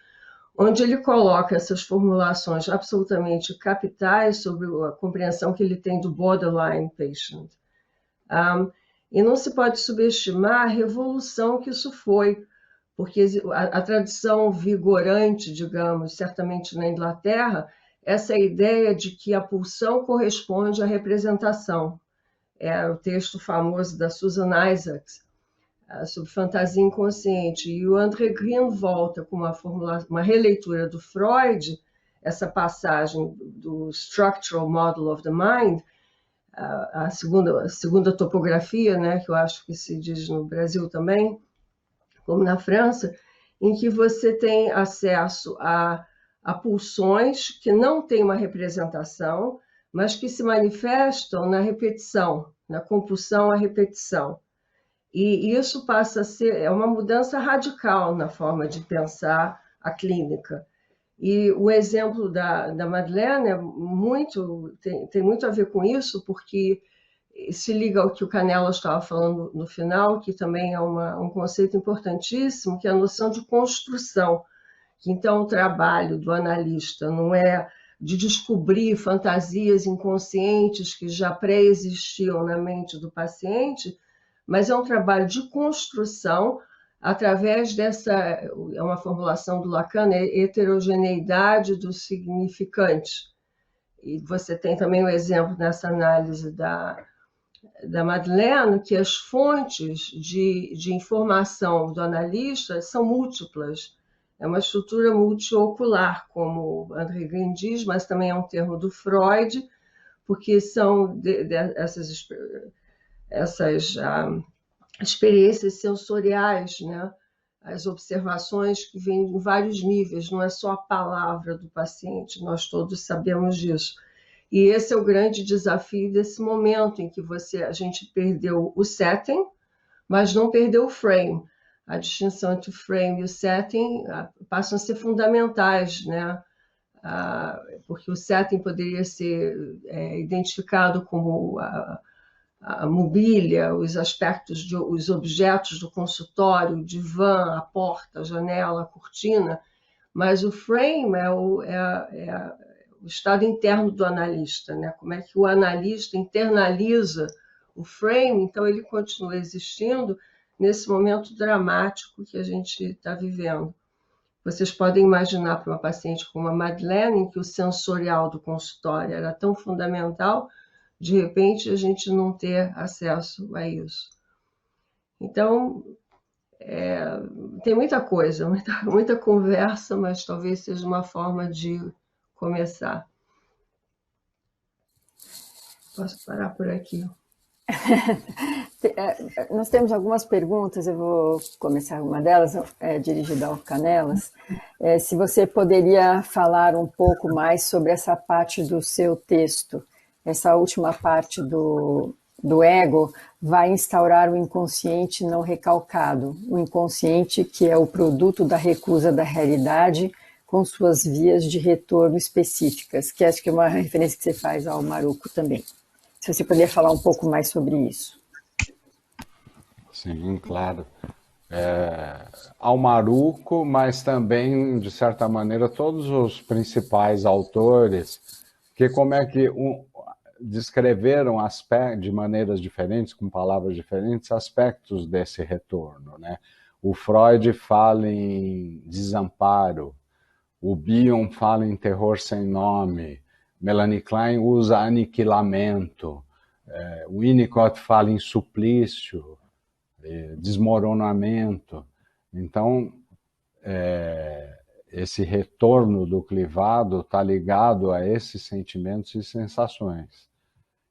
onde ele coloca essas formulações absolutamente capitais sobre a compreensão que ele tem do borderline patient. E não se pode subestimar a revolução que isso foi, porque a tradição vigorante, digamos, certamente na Inglaterra, essa ideia de que a pulsão corresponde à representação. É o texto famoso da Susan Isaacs, sobre fantasia inconsciente. E o André Green volta com uma releitura do Freud, essa passagem do Structural Model of the Mind, a segunda topografia, né, que eu acho que se diz no Brasil também, como na França, em que você tem acesso a pulsões que não têm uma representação, mas que se manifestam na repetição, na compulsão à repetição. E isso passa a ser uma mudança radical na forma de pensar a clínica. E o exemplo da Madeleine tem muito a ver com isso, porque se liga ao que o Canelas estava falando no final, que também é um conceito importantíssimo, que é a noção de construção. Então, o trabalho do analista não é de descobrir fantasias inconscientes que já pré-existiam na mente do paciente, mas é um trabalho de construção através dessa, é uma formulação do Lacan, heterogeneidade do significante. E você tem também o exemplo nessa análise da Madeleine, que as fontes de informação do analista são múltiplas. É uma estrutura multiocular, como André Green diz, mas também é um termo do Freud, porque são essas experiências sensoriais, né? As observações que vêm em vários níveis, não é só a palavra do paciente, nós todos sabemos disso. E esse é o grande desafio desse momento em que a gente perdeu o setting, mas não perdeu o frame. A distinção entre o frame e o setting passam a ser fundamentais, né? Porque o setting poderia ser identificado como a mobília, os aspectos, os objetos do consultório, o divã, a porta, a janela, a cortina, mas o frame é o estado interno do analista, né? Como é que o analista internaliza o frame, então ele continua existindo nesse momento dramático que a gente está vivendo. Vocês podem imaginar para uma paciente como a Madeleine, em que o sensorial do consultório era tão fundamental, de repente a gente não ter acesso a isso. Então, tem muita coisa, muita conversa, mas talvez seja uma forma de começar. Posso parar por aqui? Nós temos algumas perguntas, eu vou começar uma delas, dirigida ao Canelas. Se você poderia falar um pouco mais sobre essa parte do seu texto, essa última parte do ego vai instaurar o inconsciente não recalcado, o inconsciente que é o produto da recusa da realidade com suas vias de retorno específicas, que acho que é uma referência que você faz ao Maruco também. Se você poderia falar um pouco mais sobre isso. Sim, claro. Ao Maruco, mas também, de certa maneira, todos os principais autores, que como é que descreveram de maneiras diferentes, com palavras diferentes, aspectos desse retorno, né? O Freud fala em desamparo, o Bion fala em terror sem nome, Melanie Klein usa aniquilamento, o Winnicott fala em suplício, desmoronamento. Então, esse retorno do clivado está ligado a esses sentimentos e sensações.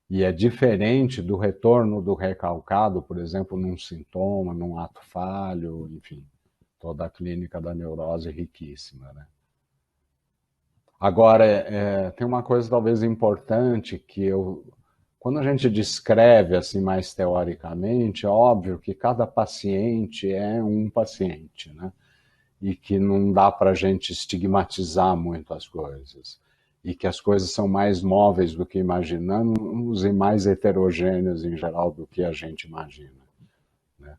E é diferente do retorno do recalcado, por exemplo, num sintoma, num ato falho, enfim, toda a clínica da neurose riquíssima, né? Agora, tem uma coisa talvez importante que quando a gente descreve assim mais teoricamente, é óbvio que cada paciente é um paciente, né? E que não dá para a gente estigmatizar muito as coisas. E que as coisas são mais móveis do que imaginamos e mais heterogêneas em geral do que a gente imagina, né?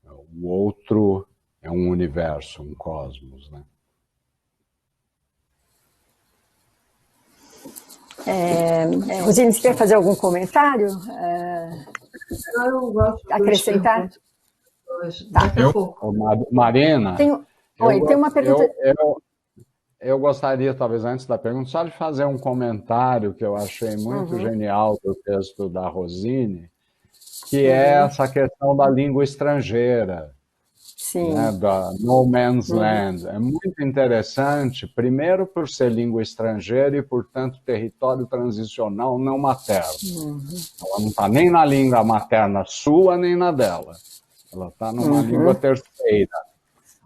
O outro é um universo, um cosmos, né? Rosine, você quer fazer algum comentário? Eu gosto Acrescentar? Daqui a pouco. Marina, tem uma pergunta. Eu gostaria, talvez antes da pergunta, só de fazer um comentário que eu achei muito genial do texto da Rosine, que é essa questão da língua estrangeira. Sim. Né, da No Man's Land. É muito interessante, primeiro por ser língua estrangeira e, portanto, território transicional não materno. Ela não está nem na língua materna sua, nem na dela. Ela está numa língua terceira.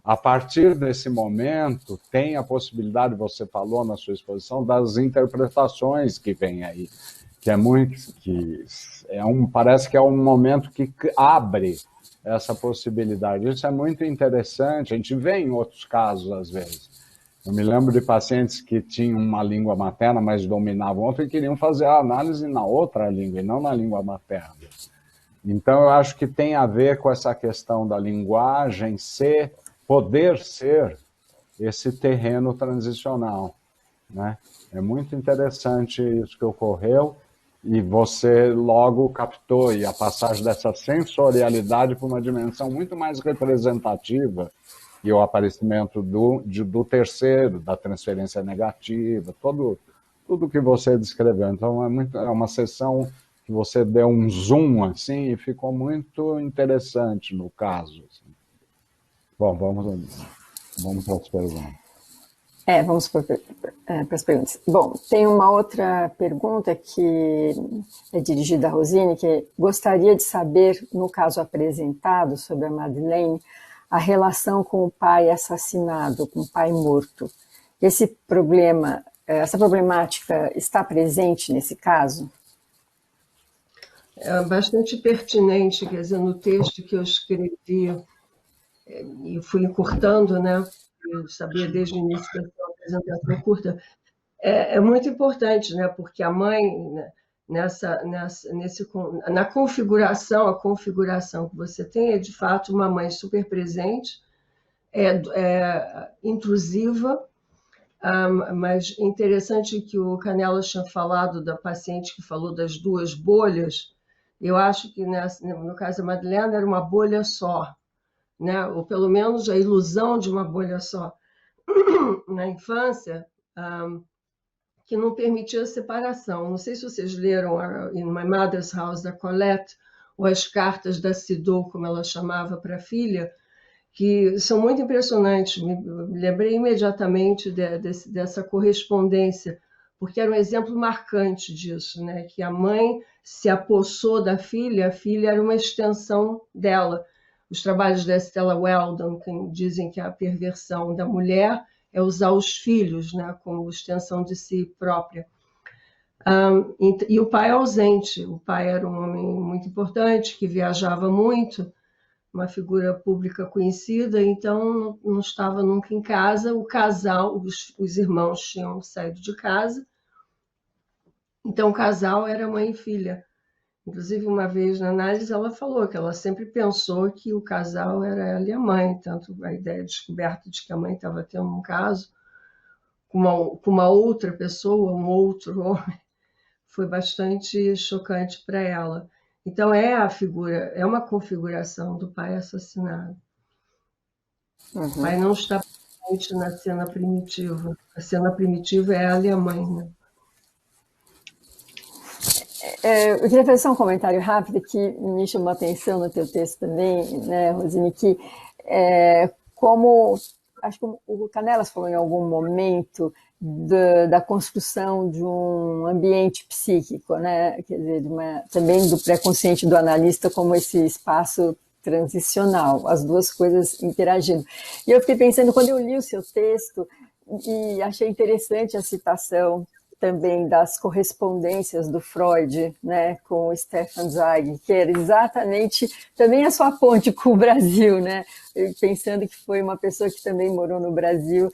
A partir desse momento, tem a possibilidade, você falou na sua exposição, das interpretações que vem aí, que é muito, parece que é um momento que abre essa possibilidade. Isso é muito interessante, a gente vê em outros casos, às vezes. Eu me lembro de pacientes que tinham uma língua materna, mas dominavam outra e queriam fazer a análise na outra língua, e não na língua materna. Então, eu acho que tem a ver com essa questão da linguagem poder ser esse terreno transicional, né? É muito interessante isso que ocorreu, e você logo captou, e a passagem dessa sensorialidade para uma dimensão muito mais representativa, e o aparecimento do terceiro, da transferência negativa, tudo que você descreveu. Então, é uma sessão que você deu um zoom assim, e ficou muito interessante no caso. Assim. Bom, vamos para as perguntas. Vamos para as perguntas. Bom, tem uma outra pergunta que é dirigida à Rosine, que gostaria de saber, no caso apresentado sobre a Madeleine, a relação com o pai assassinado, com o pai morto. Essa problemática está presente nesse caso? É bastante pertinente, quer dizer, no texto que eu escrevi e fui encurtando, né? Eu sabia desde o início da sua apresentação curta, é muito importante, né? Porque a mãe, né, na configuração, a configuração que você tem é de fato uma mãe super presente, intrusiva, mas interessante que o Canelas tinha falado da paciente que falou das duas bolhas. Eu acho que no caso da Madeleine era uma bolha só, né? Ou pelo menos a ilusão de uma bolha só na infância, que não permitia a separação. Não sei se vocês leram In My Mother's House, da Colette, ou as cartas da Siddou, como ela chamava para a filha, que são muito impressionantes. Me lembrei imediatamente dessa correspondência, porque era um exemplo marcante disso, né? Que a mãe se apossou da filha, a filha era uma extensão dela. Os trabalhos da Stella Weldon que dizem que a perversão da mulher é usar os filhos, né, como extensão de si própria. E o pai ausente. O pai era um homem muito importante, que viajava muito, uma figura pública conhecida, então não estava nunca em casa. O casal, os irmãos tinham saído de casa, então o casal era mãe e filha. Inclusive, uma vez na análise, ela falou que ela sempre pensou que o casal era ela e a mãe, tanto a ideia descoberta de que a mãe estava tendo um caso com uma outra pessoa, um outro homem, foi bastante chocante para ela. Então, é uma configuração do pai assassinado. Uhum. O pai não está presente na cena primitiva. A cena primitiva é ela e a mãe, né? Eu queria fazer só um comentário rápido que me chamou a atenção no teu texto também, né, Rosine, que acho que o Canelas falou em algum momento da construção de um ambiente psíquico, né, quer dizer, também do pré-consciente do analista como esse espaço transicional, as duas coisas interagindo. E eu fiquei pensando, quando eu li o seu texto, e achei interessante a citação também das correspondências do Freud, né, com o Stefan Zweig, que era exatamente também a sua ponte com o Brasil, né, pensando que foi uma pessoa que também morou no Brasil,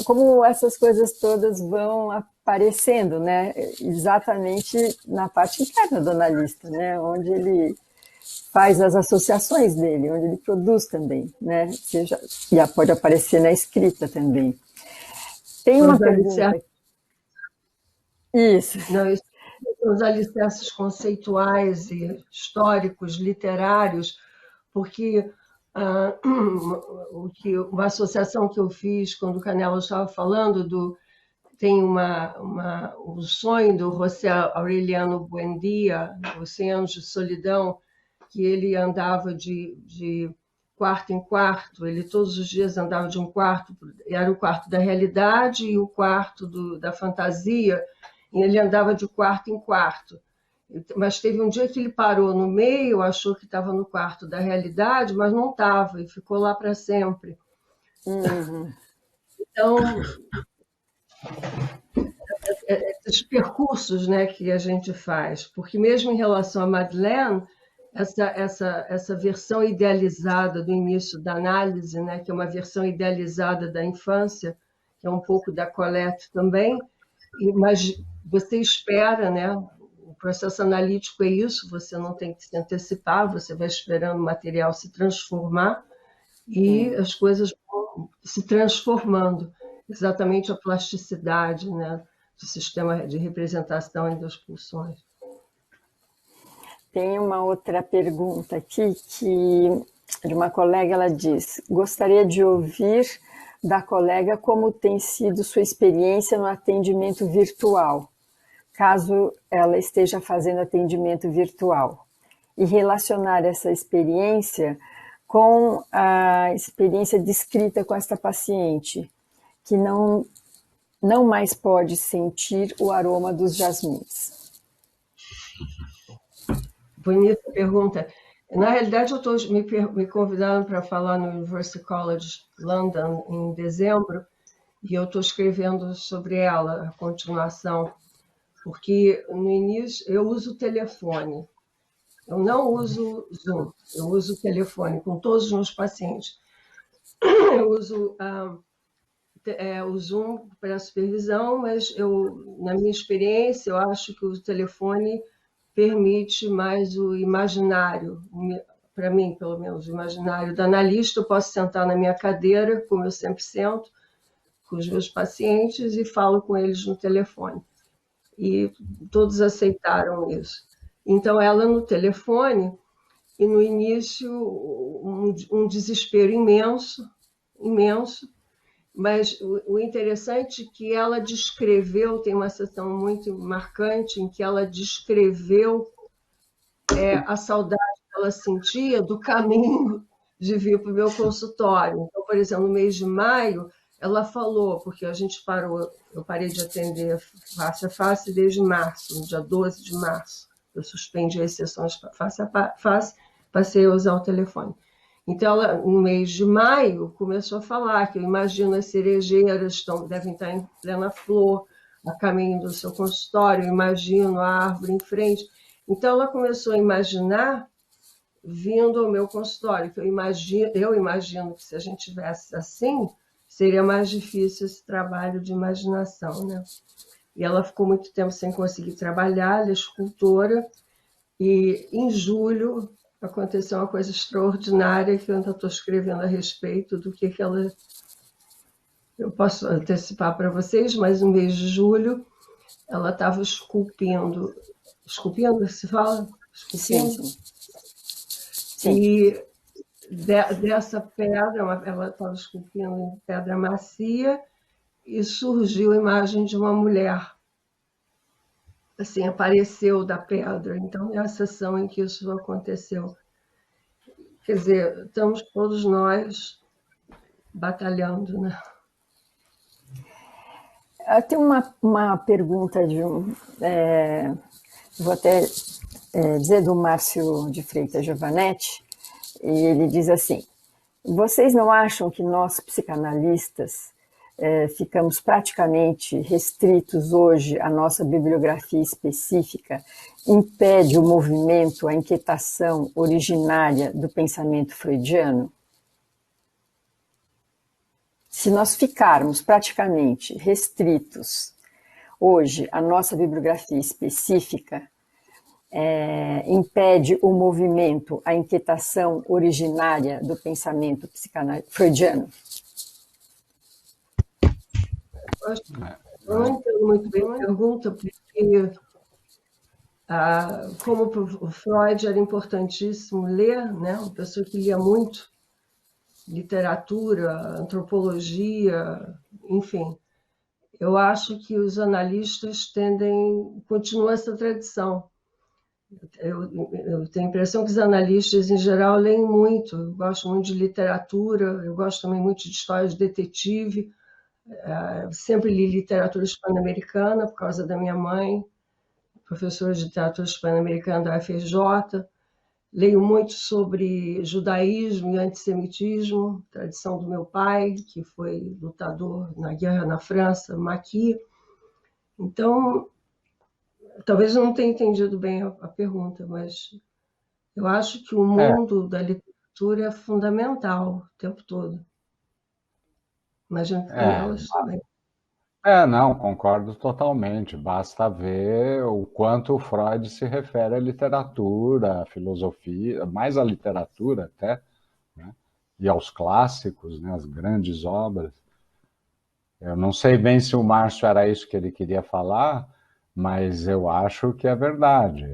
como essas coisas todas vão aparecendo, né, exatamente na parte interna do analista, né, onde ele faz as associações dele, onde ele produz também, né, e pode aparecer na escrita também. Tem uma pergunta. Isso. Não, isso são os alicerces conceituais e históricos, literários, porque uma associação que eu fiz quando o Canella estava falando tem o sonho do José Aureliano Buendia, os 100 anos de solidão, que ele andava de quarto em quarto, ele todos os dias andava de um quarto, era o quarto da realidade e o quarto da fantasia, e ele andava de quarto em quarto. Mas teve um dia que ele parou no meio, achou que estava no quarto da realidade, mas não estava, e ficou lá para sempre. Uhum. Então, esses percursos, né, que a gente faz, porque mesmo em relação a Madeleine, essa versão idealizada do início da análise, né, que é uma versão idealizada da infância, que é um pouco da Colette também, mas você espera, né? O processo analítico é isso, você não tem que se antecipar, você vai esperando o material se transformar e as coisas vão se transformando. Exatamente a plasticidade, né, do sistema de representação e das pulsões. Tem uma outra pergunta aqui de uma colega, ela diz: gostaria de ouvir da colega como tem sido sua experiência no atendimento virtual, caso ela esteja fazendo atendimento virtual, e relacionar essa experiência com a experiência descrita com esta paciente, que não mais pode sentir o aroma dos jasmins. Bonita pergunta. Na realidade, eu estou me convidando para falar no University College London em dezembro, e eu estou escrevendo sobre ela, a continuação, porque no início eu uso o telefone, eu não uso Zoom, eu uso o telefone com todos os meus pacientes. Eu uso o Zoom para a supervisão, mas na minha experiência, eu acho que o telefone permite mais o imaginário, para mim, pelo menos, o imaginário do analista. Eu posso sentar na minha cadeira, como eu sempre sento, com os meus pacientes e falo com eles no telefone. E todos aceitaram isso. Então, ela no telefone, e no início um desespero imenso, mas o interessante é que ela descreveu, tem uma sessão muito marcante em que ela descreveu a saudade que ela sentia do caminho de vir para o meu consultório. Então, por exemplo, no mês de maio, ela falou, porque a gente parou, eu parei de atender face a face desde março, no dia 12 de março. Eu suspendi as sessões face a face, passei a usar o telefone. Então, ela, no mês de maio, começou a falar que eu imagino as cerejeiras devem estar em plena flor, a caminho do seu consultório, eu imagino a árvore em frente. Então, ela começou a imaginar vindo ao meu consultório, que eu imagino que se a gente tivesse assim, seria mais difícil esse trabalho de imaginação, né? E ela ficou muito tempo sem conseguir trabalhar, ela é escultora, e em julho aconteceu uma coisa extraordinária que eu ainda estou escrevendo a respeito do que ela... Eu posso antecipar para vocês, mas no mês de julho ela estava esculpindo, se fala? Esculpindo? Sim. Sim. E dessa pedra, ela estava esculpindo em pedra macia e surgiu a imagem de uma mulher. Assim, apareceu da pedra. Então, é a sessão em que isso aconteceu. Quer dizer, estamos todos nós batalhando, né? Eu tenho uma pergunta de vou até dizer do Márcio de Freitas Giovanetti, e ele diz assim: vocês não acham que nós, psicanalistas, ficamos praticamente restritos hoje à nossa bibliografia específica, impede o movimento, a inquietação originária do pensamento freudiano? Se nós ficarmos praticamente restritos hoje à nossa bibliografia específica, impede o movimento, a inquietação originária do pensamento freudiano? Eu não entendo muito bem a pergunta, porque como o Freud era importantíssimo ler, né? Uma pessoa que lia muito literatura, antropologia, enfim. Eu acho que os analistas continuam essa tradição. Eu tenho a impressão que os analistas, em geral, leem muito. Eu gosto muito de literatura, eu gosto também muito de história de detetive. Eu sempre li literatura hispano-americana por causa da minha mãe, professora de literatura hispano-americana da UFRJ. Leio muito sobre judaísmo e antissemitismo, tradição do meu pai, que foi lutador na guerra na França, Maquis. Então, talvez eu não tenha entendido bem a pergunta, mas eu acho que o mundo da literatura é fundamental o tempo todo. Imagino que elas também. Não, concordo totalmente. Basta ver o quanto o Freud se refere à literatura, à filosofia, mais à literatura até, né? E aos clássicos, né? As grandes obras. Eu não sei bem se o Márcio era isso que ele queria falar, mas eu acho que é verdade.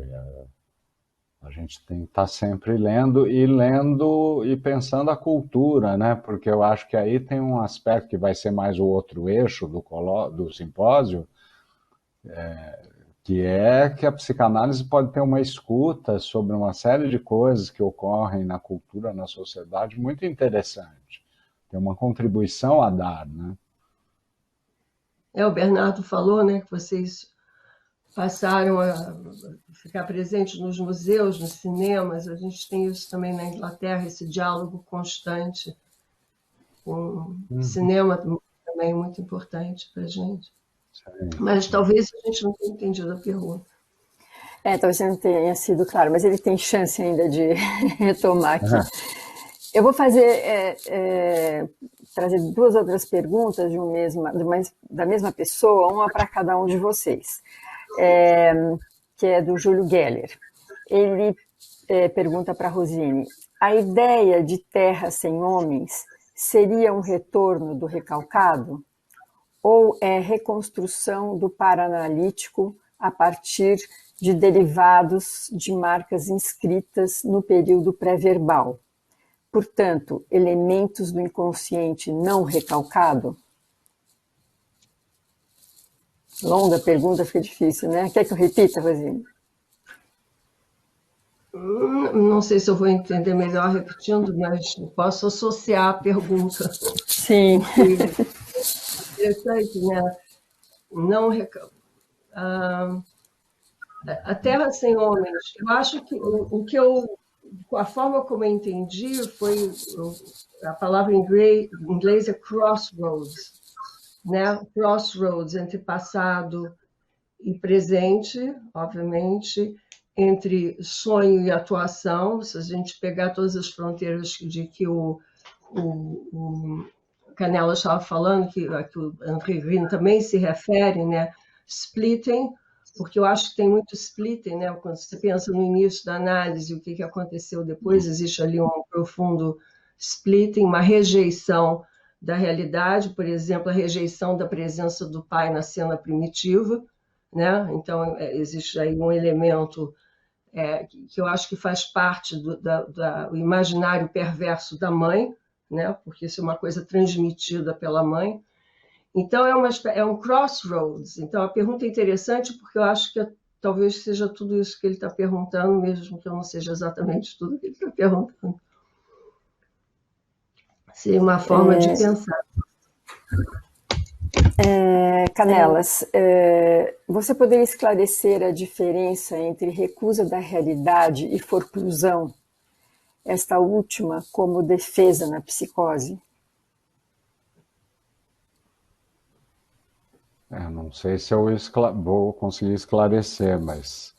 A gente tem que estar sempre lendo e pensando a cultura, né? Porque eu acho que aí tem um aspecto que vai ser mais o outro eixo do simpósio, que é que a psicanálise pode ter uma escuta sobre uma série de coisas que ocorrem na cultura, na sociedade, muito interessante. Tem uma contribuição a dar, né? O Bernardo falou, né, que vocês passaram a ficar presentes nos museus, nos cinemas. A gente tem isso também na Inglaterra, esse diálogo constante com o cinema também é muito importante para a gente. Sim. Mas talvez a gente não tenha entendido a pergunta. Talvez não tenha sido claro, mas ele tem chance ainda de retomar aqui. Eu vou trazer duas outras perguntas da mesma pessoa, uma para cada um de vocês. Que é do Júlio Geller. Ele pergunta para a Rosine: a ideia de terra sem homens seria um retorno do recalcado? Ou é reconstrução do paranalítico a partir de derivados de marcas inscritas no período pré-verbal? Portanto, elementos do inconsciente não recalcado? Longa pergunta, fica difícil, né? Quer que eu repita, Rosine? Não sei se eu vou entender melhor repetindo, mas posso associar a pergunta. Sim. interessante, né? Não, a Terra sem homens. Eu acho que a forma como eu entendi foi a palavra em inglês é crossroads, né? Crossroads entre passado e presente, obviamente, entre sonho e atuação. Se a gente pegar todas as fronteiras de que o Canella estava falando, que o Henri Green também se refere, né? Splitting, porque eu acho que tem muito splitting, né? Quando você pensa no início da análise, o que aconteceu depois, existe ali um profundo splitting, uma rejeição da realidade, por exemplo, a rejeição da presença do pai na cena primitiva, né? Então, existe aí um elemento que eu acho que faz parte do imaginário perverso da mãe, né? Porque isso é uma coisa transmitida pela mãe. Então, é um crossroads. Então, a pergunta é interessante porque eu acho que talvez seja tudo isso que ele está perguntando, mesmo que eu não seja exatamente tudo que ele está perguntando. Seria uma forma de pensar. Canelas, você poderia esclarecer a diferença entre recusa da realidade e forclusão, esta última como defesa na psicose? Não sei se eu vou conseguir esclarecer, mas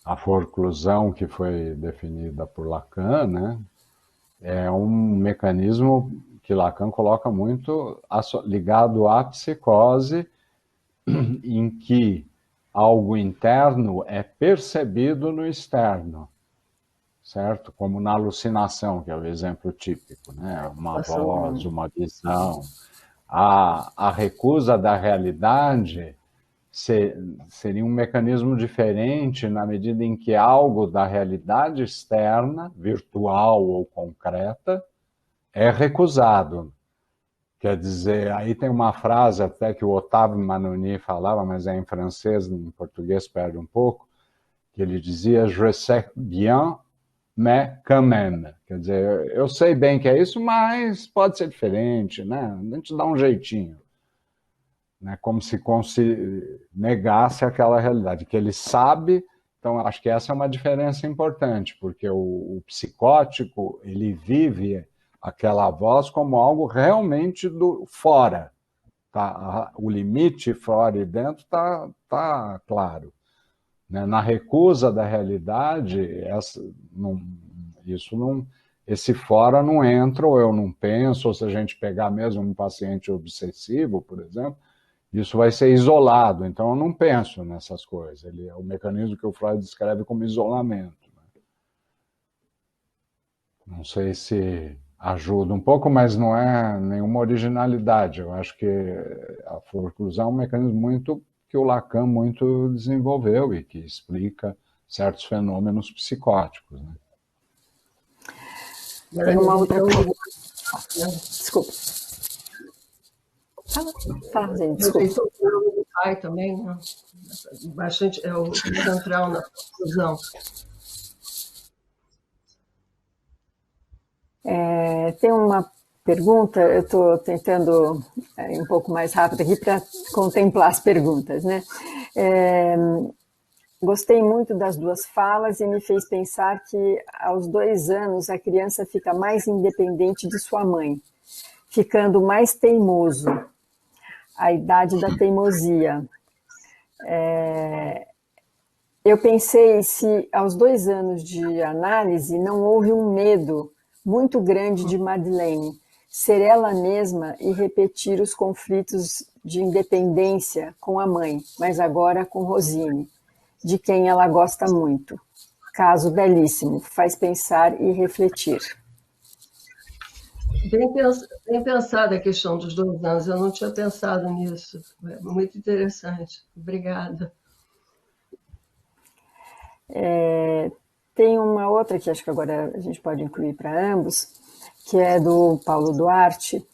a forclusão que foi definida por Lacan, né, é um mecanismo que Lacan coloca muito ligado à psicose, em que algo interno é percebido no externo, certo? Como na alucinação, que é o exemplo típico, né? Uma voz, uma visão. A recusa da realidade seria um mecanismo diferente na medida em que algo da realidade externa, virtual ou concreta, é recusado. Quer dizer, aí tem uma frase até que o Otávio Manoni falava, mas é em francês, em português perde um pouco, que ele dizia je sais bien, mais quand même. Quer dizer, eu sei bem que é isso, mas pode ser diferente, né? A gente dá um jeitinho. Né? Como se negasse aquela realidade, que ele sabe. Então, acho que essa é uma diferença importante, porque o psicótico, ele vive aquela voz como algo realmente do fora. Tá? O limite fora e dentro tá claro. Né? Na recusa da realidade, esse fora não entra, ou eu não penso, ou se a gente pegar mesmo um paciente obsessivo, por exemplo, isso vai ser isolado. Então, eu não penso nessas coisas. Ele é o mecanismo que o Freud descreve como isolamento. Não sei se ajuda um pouco, mas não é nenhuma originalidade. Eu acho que a forclusão é um mecanismo muito que o Lacan muito desenvolveu e que explica certos fenômenos psicóticos. Né? Tem uma outra pergunta. Desculpa. Fala, gente, desculpa. O pai também, né? Bastante, é o central na conclusão. Tem uma pergunta, eu estou tentando ir um pouco mais rápido aqui para contemplar as perguntas, né? Gostei muito das duas falas e me fez pensar que aos 2 anos a criança fica mais independente de sua mãe, ficando mais teimoso, a idade da teimosia. Eu pensei se aos 2 anos de análise não houve um medo muito grande de Madeleine ser ela mesma e repetir os conflitos de independência com a mãe, mas agora com Rosine, de quem ela gosta muito. Caso belíssimo, faz pensar e refletir. Bem pensada a questão dos 2 anos, eu não tinha pensado nisso. É muito interessante. Obrigada. Tem uma outra que acho que agora a gente pode incluir para ambos, que é do Paulo Duarte.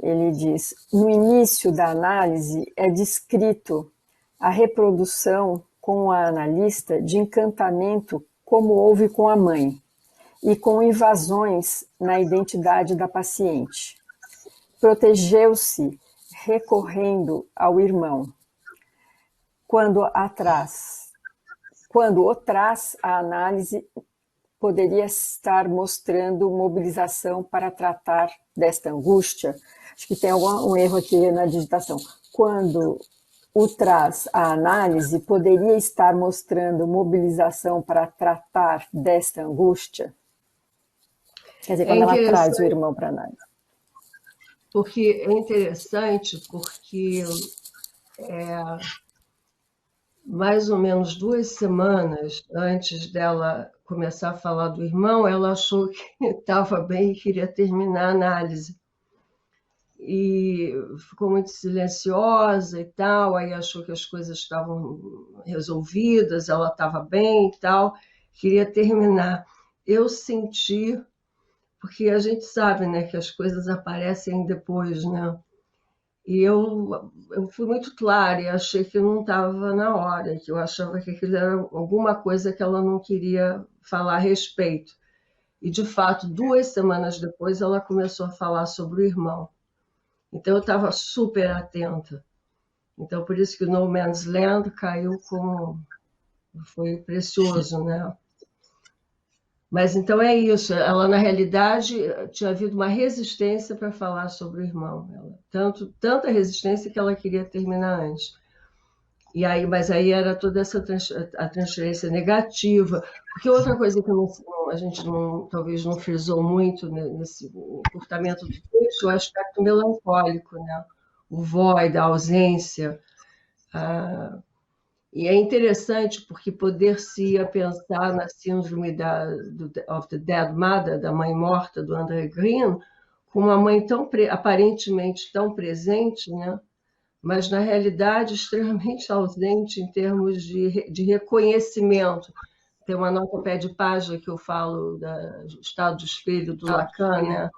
Ele diz: no início da análise é descrito a reprodução com a analista de encantamento como houve com a mãe e com invasões na identidade da paciente. Protegeu-se recorrendo ao irmão, quando o traz a análise, poderia estar mostrando mobilização para tratar desta angústia? Acho que tem um erro aqui na digitação. Quando o traz a análise, poderia estar mostrando mobilização para tratar desta angústia? Quer dizer, quando ela traz o irmão para a análise. Porque é interessante, porque mais ou menos 2 semanas antes dela começar a falar do irmão, ela achou que estava bem e queria terminar a análise. E ficou muito silenciosa e tal, aí achou que as coisas estavam resolvidas, ela estava bem e tal, queria terminar. Eu senti, porque a gente sabe, né, que as coisas aparecem depois, né? E eu fui muito clara e achei que não estava na hora, que eu achava que aquilo era alguma coisa que ela não queria falar a respeito. E, de fato, 2 semanas depois, ela começou a falar sobre o irmão. Então, eu estava super atenta. Então, por isso que o No Man's Land caiu como... Foi precioso, né? Mas, então, é isso. Ela, na realidade, tinha havido uma resistência para falar sobre o irmão. Tanta resistência que ela queria terminar antes. E aí, mas aí era toda a transferência negativa. Porque outra coisa que a gente talvez não frisou muito nesse comportamento do texto é o aspecto melancólico, né? O void, a ausência. E é interessante porque poder-se-ia pensar na síndrome of the Dead Mother, da mãe morta, do André Green, com uma mãe aparentemente tão presente, né? Mas na realidade extremamente ausente em termos de reconhecimento. Tem uma nota pé de página que eu falo do estado do espelho do Lacan, né?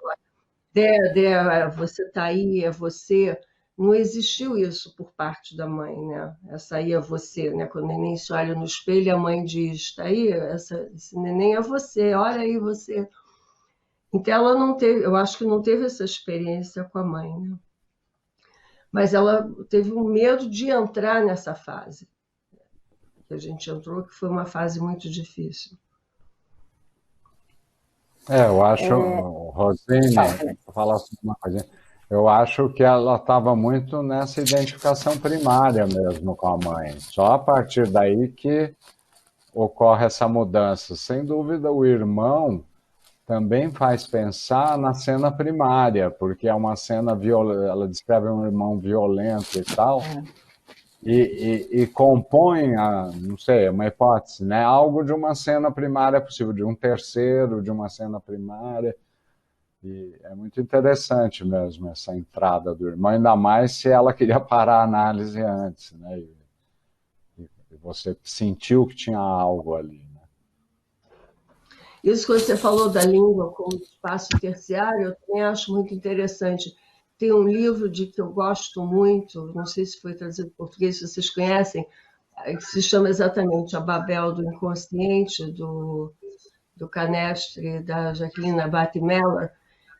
Você está aí, é você. Não existiu isso por parte da mãe, né? Essa aí é você, né? Quando o neném se olha no espelho, a mãe diz: está aí, esse neném é você, olha aí você. Então ela não teve, eu acho que não teve essa experiência com a mãe, né? Mas ela teve um medo de entrar nessa fase que a gente entrou, que foi uma fase muito difícil. Eu acho, Rosine, vou falar sobre uma coisa. Eu acho que ela estava muito nessa identificação primária mesmo com a mãe. Só a partir daí que ocorre essa mudança. Sem dúvida, o irmão também faz pensar na cena primária, porque é uma cena violenta, ela descreve um irmão violento e tal, e compõe, não sei, uma hipótese, né? Algo de uma cena primária possível, de um terceiro, de uma cena primária. E é muito interessante mesmo essa entrada do irmão, ainda mais se ela queria parar a análise antes, né? E você sentiu que tinha algo ali, né? Isso que você falou da língua como espaço terciário, eu também acho muito interessante. Tem um livro que eu gosto muito, não sei se foi traduzido em português, se vocês conhecem, que se chama exatamente A Babel do Inconsciente, do Canestre, da Jacqueline Abate Meller.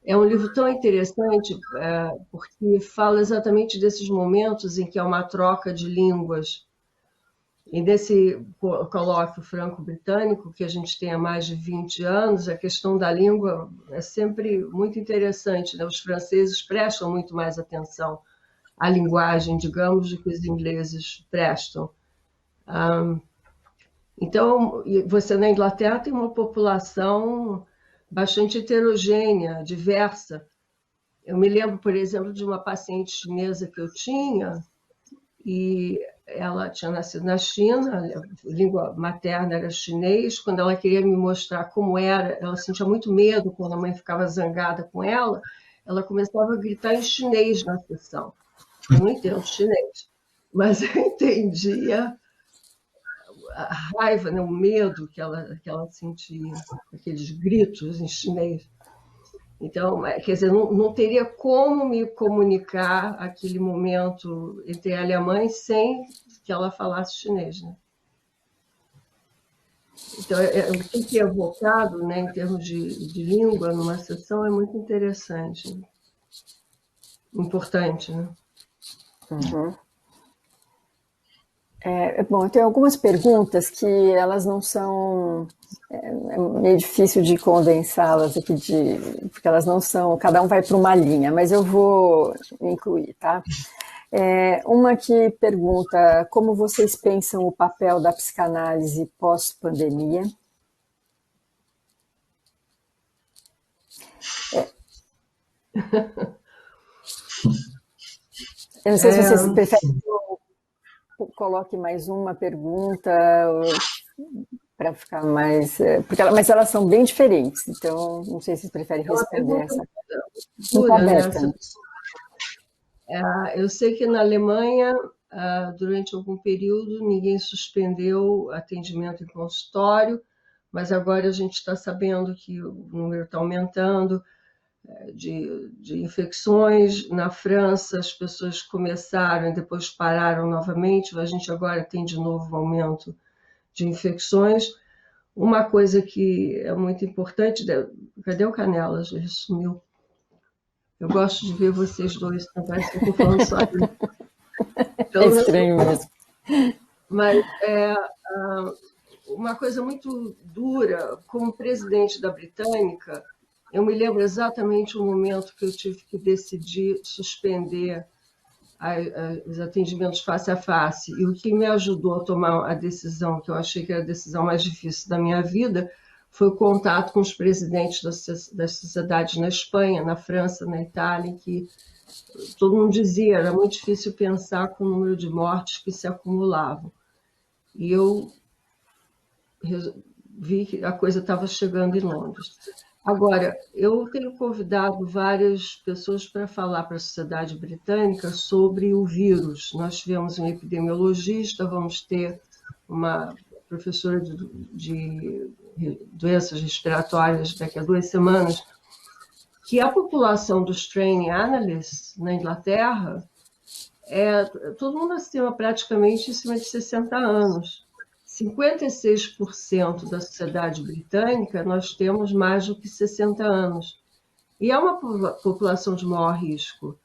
É um livro tão interessante porque fala exatamente desses momentos em que há uma troca de línguas. E nesse colóquio franco-britânico, que a gente tem há mais de 20 anos, a questão da língua é sempre muito interessante, né? Os franceses prestam muito mais atenção à linguagem, digamos, do que os ingleses prestam. Então, você na Inglaterra tem uma população bastante heterogênea, diversa. Eu me lembro, por exemplo, de uma paciente chinesa que eu tinha, e ela tinha nascido na China, a língua materna era chinês. Quando ela queria me mostrar como era, ela sentia muito medo quando a mãe ficava zangada com ela, ela começava a gritar em chinês na sessão. Eu não entendo chinês, mas eu entendia a raiva, né, o medo que ela sentia, aqueles gritos em chinês. Então, quer dizer, não teria como me comunicar aquele momento entre ela e a mãe sem que ela falasse chinês, né? Então, o que é evocado, né, em termos de língua numa sessão é muito interessante, importante, né? Uhum. Bom, eu tenho algumas perguntas que elas não são... É meio difícil de condensá-las aqui, porque elas não são... Cada um vai para uma linha, mas eu vou incluir, tá? Uma que pergunta como vocês pensam o papel da psicanálise pós-pandemia? Eu não sei se vocês preferem que eu coloque mais uma pergunta para ficar mais... mas elas são bem diferentes, então não sei se vocês preferem responder essa. Muito aberta. Eu sei que na Alemanha, durante algum período, ninguém suspendeu atendimento em consultório, mas agora a gente está sabendo que o número está aumentando de infecções. Na França, as pessoas começaram e depois pararam novamente, a gente agora tem de novo um aumento de infecções. Uma coisa que é muito importante... Cadê o Canelas? Ele sumiu. Eu gosto de ver vocês dois, não parece que eu estou falando só de... É estranho mesmo. Mas uma coisa muito dura, como presidente da Britânica, eu me lembro exatamente o momento que eu tive que decidir suspender os atendimentos face a face. E o que me ajudou a tomar a decisão, que eu achei que era a decisão mais difícil da minha vida, foi o contato com os presidentes das sociedades na Espanha, na França, na Itália, em que todo mundo dizia era muito difícil pensar com o número de mortes que se acumulavam. E eu vi que a coisa estava chegando em Londres. Agora, eu tenho convidado várias pessoas para falar para a sociedade britânica sobre o vírus. Nós tivemos um epidemiologista, vamos ter uma professora de doenças respiratórias daqui a 2 semanas, que a população dos training analysts na Inglaterra todo mundo acima, praticamente acima de 60 anos. 56% da sociedade britânica nós temos mais do que 60 anos. E é uma população de maior risco.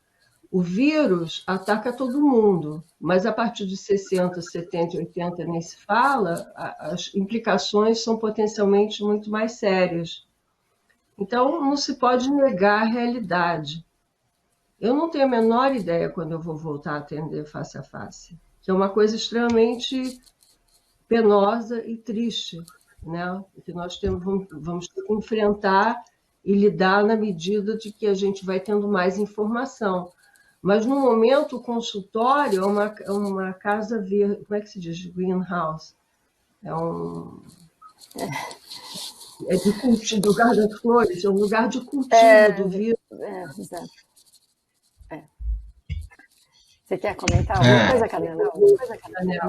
O vírus ataca todo mundo, mas a partir de 60, 70, 80 nem se fala, as implicações são potencialmente muito mais sérias. Então, não se pode negar a realidade. Eu não tenho a menor ideia quando eu vou voltar a atender face a face, que é uma coisa extremamente penosa e triste, né? Que nós vamos ter que enfrentar e lidar na medida de que a gente vai tendo mais informação. Mas, no momento, o consultório é uma casa verde. Como é que se diz? Greenhouse. É de cultivo, lugar das flores, é um lugar de cultivo do vírus. Exato. Você quer comentar alguma coisa, Canela?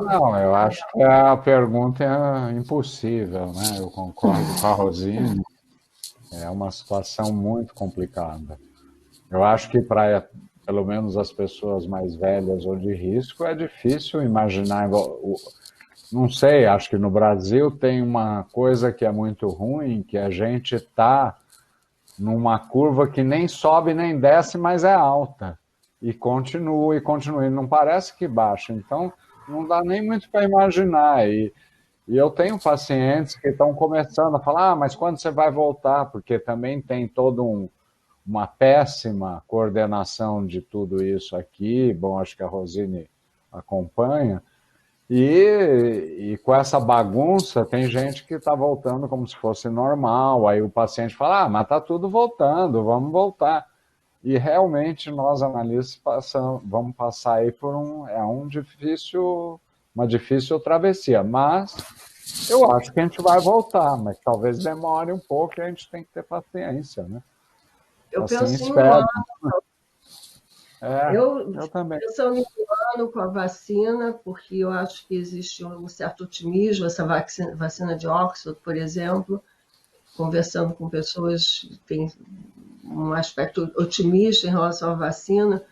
Não, eu acho que a pergunta é impossível, né? Eu concordo com a Rosine. É uma situação muito complicada. Eu acho que para, pelo menos, as pessoas mais velhas ou de risco, é difícil imaginar. Não sei, acho que no Brasil tem uma coisa que é muito ruim, que a gente está numa curva que nem sobe nem desce, mas é alta. E continua, e não parece que baixa. Então, não dá nem muito para imaginar. E eu tenho pacientes que estão começando a falar, mas quando você vai voltar? Porque também tem toda uma péssima coordenação de tudo isso aqui. Bom, acho que a Rosine acompanha. E com essa bagunça, tem gente que está voltando como se fosse normal. Aí o paciente fala, mas está tudo voltando, vamos voltar. E realmente nós, analistas, vamos passar aí por uma difícil travessia. Mas eu acho que a gente vai voltar, mas talvez demore um pouco e a gente tem que ter paciência, né? Eu assim penso espero. Eu também. Pensando em um ano com a vacina, porque eu acho que existe um certo otimismo, essa vacina de Oxford, por exemplo, conversando com pessoas que têm um aspecto otimista em relação à vacina,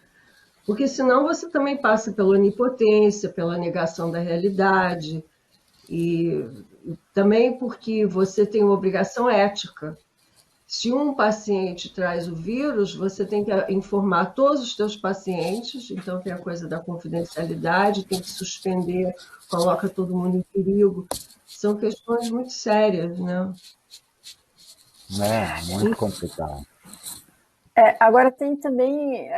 porque senão você também passa pela onipotência, pela negação da realidade, e também porque você tem uma obrigação ética. Se um paciente traz o vírus, você tem que informar todos os teus pacientes, então tem a coisa da confidencialidade, tem que suspender, coloca todo mundo em perigo. São questões muito sérias, né? Muito complicado. Agora tem também,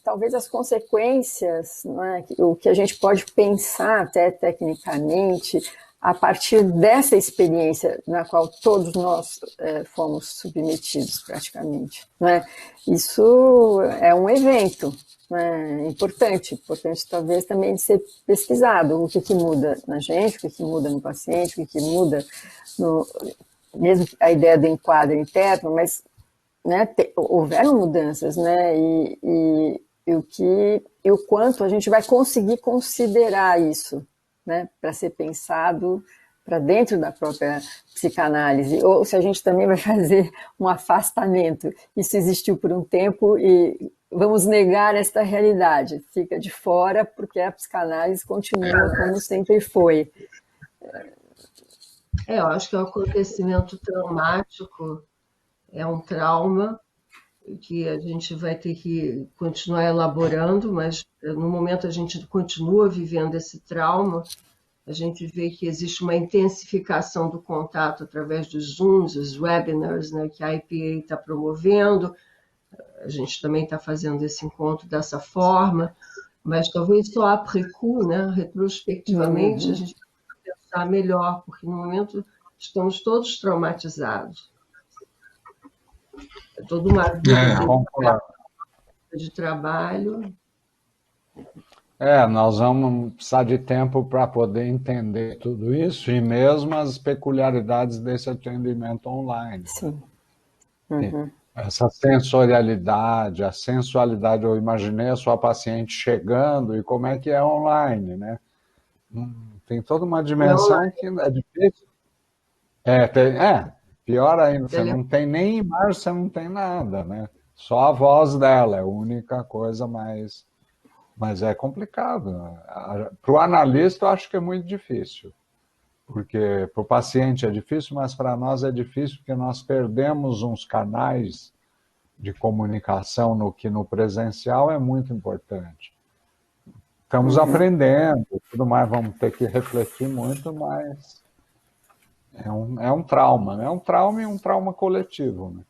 talvez, as consequências, não é? O que a gente pode pensar até tecnicamente a partir dessa experiência na qual todos nós fomos submetidos praticamente, não é? Isso é um evento, né, importante talvez também de ser pesquisado, o que muda na gente, o que muda no paciente, o que muda mesmo a ideia do enquadro interno, mas, né, houveram mudanças, né, e o quanto a gente vai conseguir considerar isso, né, para ser pensado para dentro da própria psicanálise, ou se a gente também vai fazer um afastamento. Isso existiu por um tempo e vamos negar esta realidade, fica de fora porque a psicanálise continua como sempre foi. Eu acho que o acontecimento traumático é um trauma que a gente vai ter que continuar elaborando, mas no momento a gente continua vivendo esse trauma. A gente vê que existe uma intensificação do contato através dos Zooms, os webinars, né, que a IPA está promovendo. A gente também está fazendo esse encontro dessa forma, mas talvez só après coup, né, retrospectivamente, a gente vai pensar melhor, porque no momento estamos todos traumatizados. É toda uma vida de trabalho. Nós vamos precisar de tempo para poder entender tudo isso e mesmo as peculiaridades desse atendimento online. Sim. Essa sensorialidade, a sensualidade, eu imaginei a sua paciente chegando e como é que é online, né? Tem toda uma dimensão que é difícil. Pior ainda, você não tem nem imagem, você não tem nada, né? Só a voz dela é a única coisa mais... Mas é complicado. Para o analista, eu acho que é muito difícil. Porque para o paciente é difícil, mas para nós é difícil porque nós perdemos uns canais de comunicação no presencial é muito importante. Estamos aprendendo, tudo mais, vamos ter que refletir muito, mas é um trauma, né? É um trauma e um trauma coletivo, né?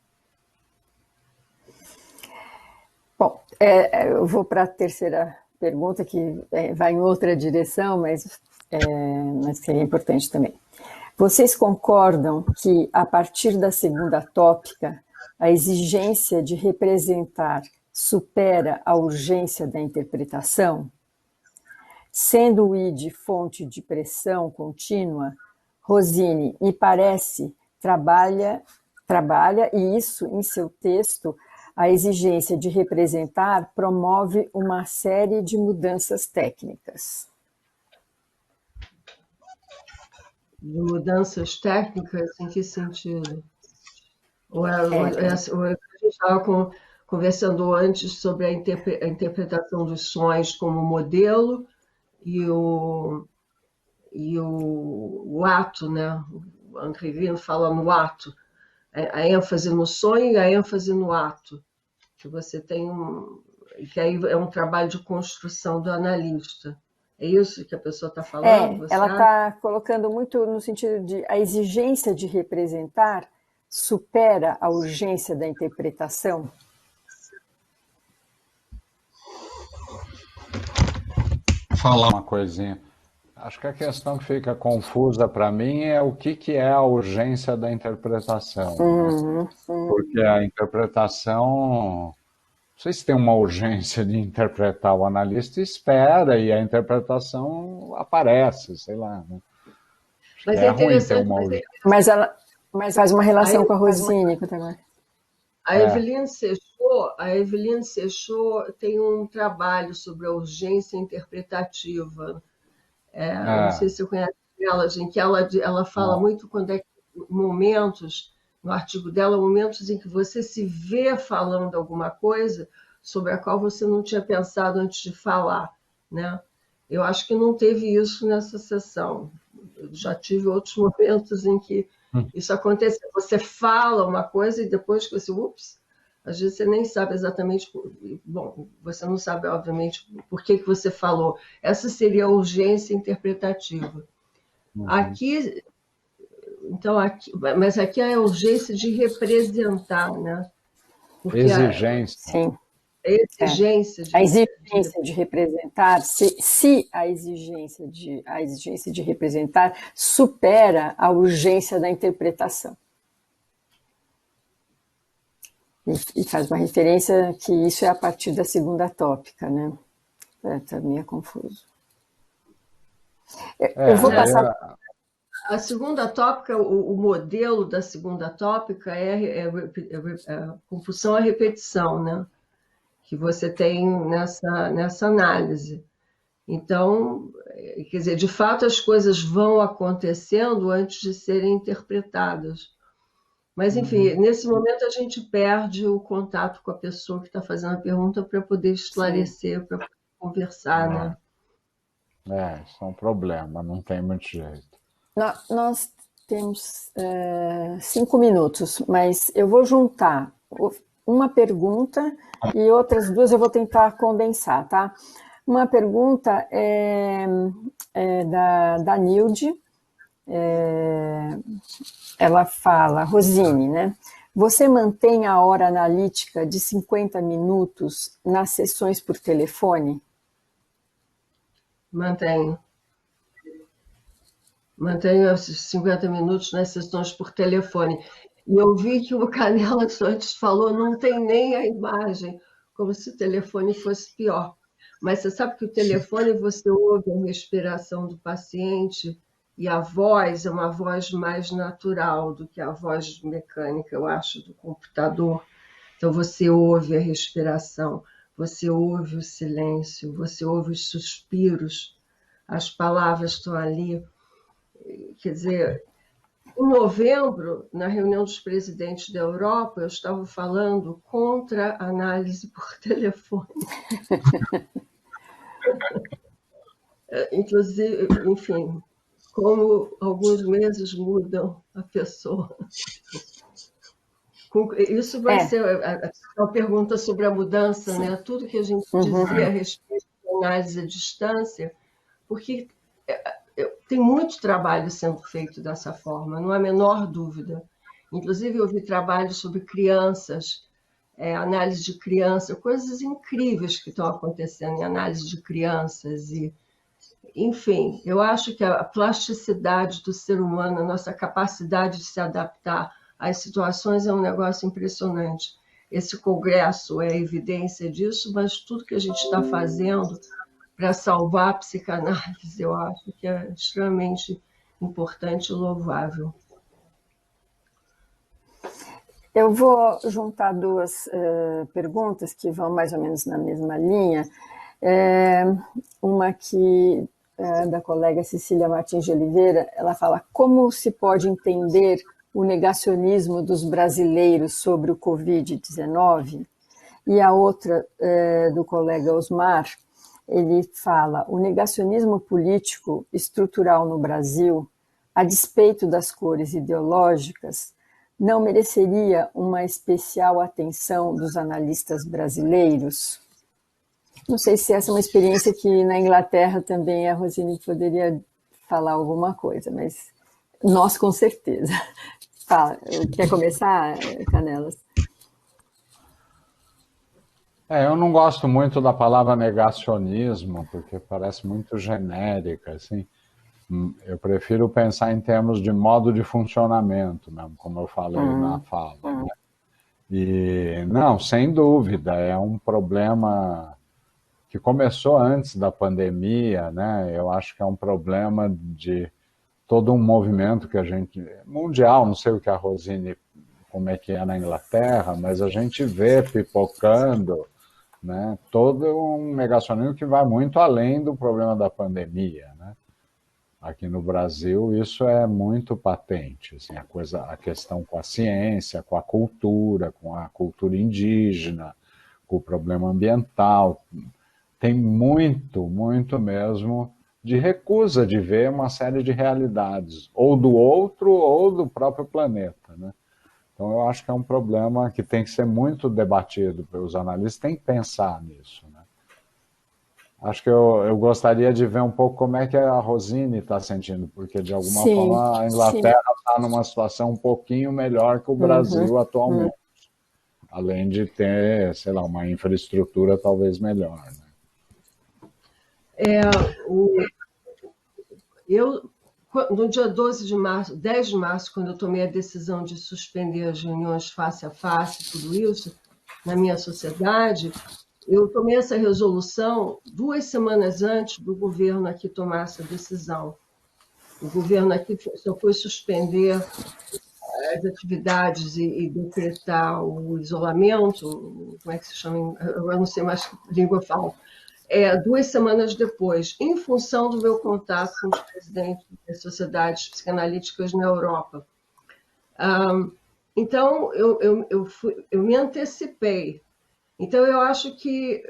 Bom, eu vou para a terceira pergunta, que vai em outra direção, mas seria importante também. Vocês concordam que, a partir da segunda tópica, a exigência de representar supera a urgência da interpretação? Sendo o ID fonte de pressão contínua, Rosine, me parece, trabalha, e isso em seu texto, a exigência de representar promove uma série de mudanças técnicas. De mudanças técnicas, em que sentido? A gente estava conversando antes sobre a interpretação dos sonhos como modelo e o ato, né? O André fala no ato, a ênfase no sonho e a ênfase no ato, que você tem que aí é um trabalho de construção do analista. É isso que a pessoa está falando? Ela está colocando muito no sentido de a exigência de representar supera a urgência da interpretação? Falar uma coisinha. Acho que a questão que fica confusa para mim é o que é a urgência da interpretação. Né? Porque a interpretação... Não sei se tem uma urgência de interpretar, o analista espera e a interpretação aparece, sei lá. Né? Mas é ruim ter uma urgência. Mas faz uma relação com a Rosine. A Eveline Sechot tem um trabalho sobre a urgência interpretativa. Não sei se você conhece ela, gente, que ela fala muito quando é momentos, no artigo dela, momentos em que você se vê falando alguma coisa sobre a qual você não tinha pensado antes de falar, né? Eu acho que não teve isso nessa sessão. Eu já tive outros momentos em que isso aconteceu. Você fala uma coisa e depois que você, ups, às vezes você nem sabe exatamente, bom, você não sabe, obviamente, por que você falou. Essa seria a urgência interpretativa. Aqui, então, mas aqui é a urgência de representar, né? Porque Exigência. Sim. a exigência A exigência de representar, se a exigência de representar supera a urgência da interpretação. E faz uma referência que isso é a partir da segunda tópica, né? Também é confuso. Eu vou passar... A segunda tópica, o modelo da segunda tópica é a compulsão à repetição, né? Que você tem nessa análise. Então, quer dizer, de fato, as coisas vão acontecendo antes de serem interpretadas. Mas, enfim, nesse momento a gente perde o contato com a pessoa que está fazendo a pergunta para poder esclarecer, para poder conversar, né? Isso é um problema, não tem muito jeito. Nós temos 5 minutos, mas eu vou juntar uma pergunta e outras duas eu vou tentar condensar, tá? Uma pergunta é da Nilde. Ela fala, Rosine, né? Você mantém a hora analítica de 50 minutos nas sessões por telefone? Mantenho. Mantenho esses 50 minutos nas sessões por telefone. E eu vi que o Canela antes falou, não tem nem a imagem, como se o telefone fosse pior. Mas você sabe que o telefone você ouve a respiração do paciente e a voz é uma voz mais natural do que a voz mecânica, eu acho, do computador. Então você ouve a respiração, você ouve o silêncio, você ouve os suspiros, as palavras estão ali. Quer dizer, em novembro, na reunião dos presidentes da Europa, eu estava falando contra a análise por telefone. Inclusive, enfim, como alguns meses mudam a pessoa. Isso vai ser a pergunta sobre a mudança, né? Tudo que a gente dizia a respeito da análise à distância, porque tem muito trabalho sendo feito dessa forma, não há a menor dúvida. Inclusive, eu vi trabalhos sobre crianças, análise de criança, coisas incríveis que estão acontecendo em análise de crianças. Enfim, eu acho que a plasticidade do ser humano, a nossa capacidade de se adaptar às situações é um negócio impressionante. Esse congresso é evidência disso, mas tudo que a gente está fazendo para salvar a psicanálise, eu acho que é extremamente importante e louvável. Eu vou juntar duas perguntas que vão mais ou menos na mesma linha. Uma que da colega Cecília Martins de Oliveira, ela fala como se pode entender o negacionismo dos brasileiros sobre o Covid-19, e a outra do colega Osmar, ele fala, o negacionismo político estrutural no Brasil, a despeito das cores ideológicas, não mereceria uma especial atenção dos analistas brasileiros? Não sei se essa é uma experiência que na Inglaterra também a Rosine poderia falar alguma coisa, mas nós com certeza. Fala, quer começar, Canelas? Eu não gosto muito da palavra negacionismo, porque parece muito genérica, assim. Eu prefiro pensar em termos de modo de funcionamento, mesmo, como eu falei na fala. Né? E, não, sem dúvida, é um problema que começou antes da pandemia, né? Eu acho que é um problema de todo um movimento que a gente... mundial, não sei o que a Rosine, como é que é na Inglaterra, mas a gente vê pipocando, né? Todo um negacionismo que vai muito além do problema da pandemia, né? Aqui no Brasil isso é muito patente, assim, a questão com a ciência, com a cultura indígena, com o problema ambiental, tem muito, muito mesmo de recusa de ver uma série de realidades, ou do outro ou do próprio planeta, né? Então eu acho que é um problema que tem que ser muito debatido pelos analistas, tem que pensar nisso, né? Acho que eu gostaria de ver um pouco como é que a Rosine está sentindo, porque de alguma Sim, forma a sim. Inglaterra está numa situação um pouquinho melhor que o Brasil atualmente, além de ter, sei lá, uma infraestrutura talvez melhor, né? Eu, no dia 12 de março, 10 de março, quando eu tomei a decisão de suspender as reuniões face a face, tudo isso, na minha sociedade, eu tomei essa resolução 2 semanas antes do governo aqui tomar essa decisão. O governo aqui só foi suspender as atividades e decretar o isolamento, como é que se chama? Eu não sei mais que língua eu falo. 2 semanas depois, em função do meu contato com os presidentes das sociedades psicanalíticas na Europa. Então, eu me antecipei. Então, eu acho que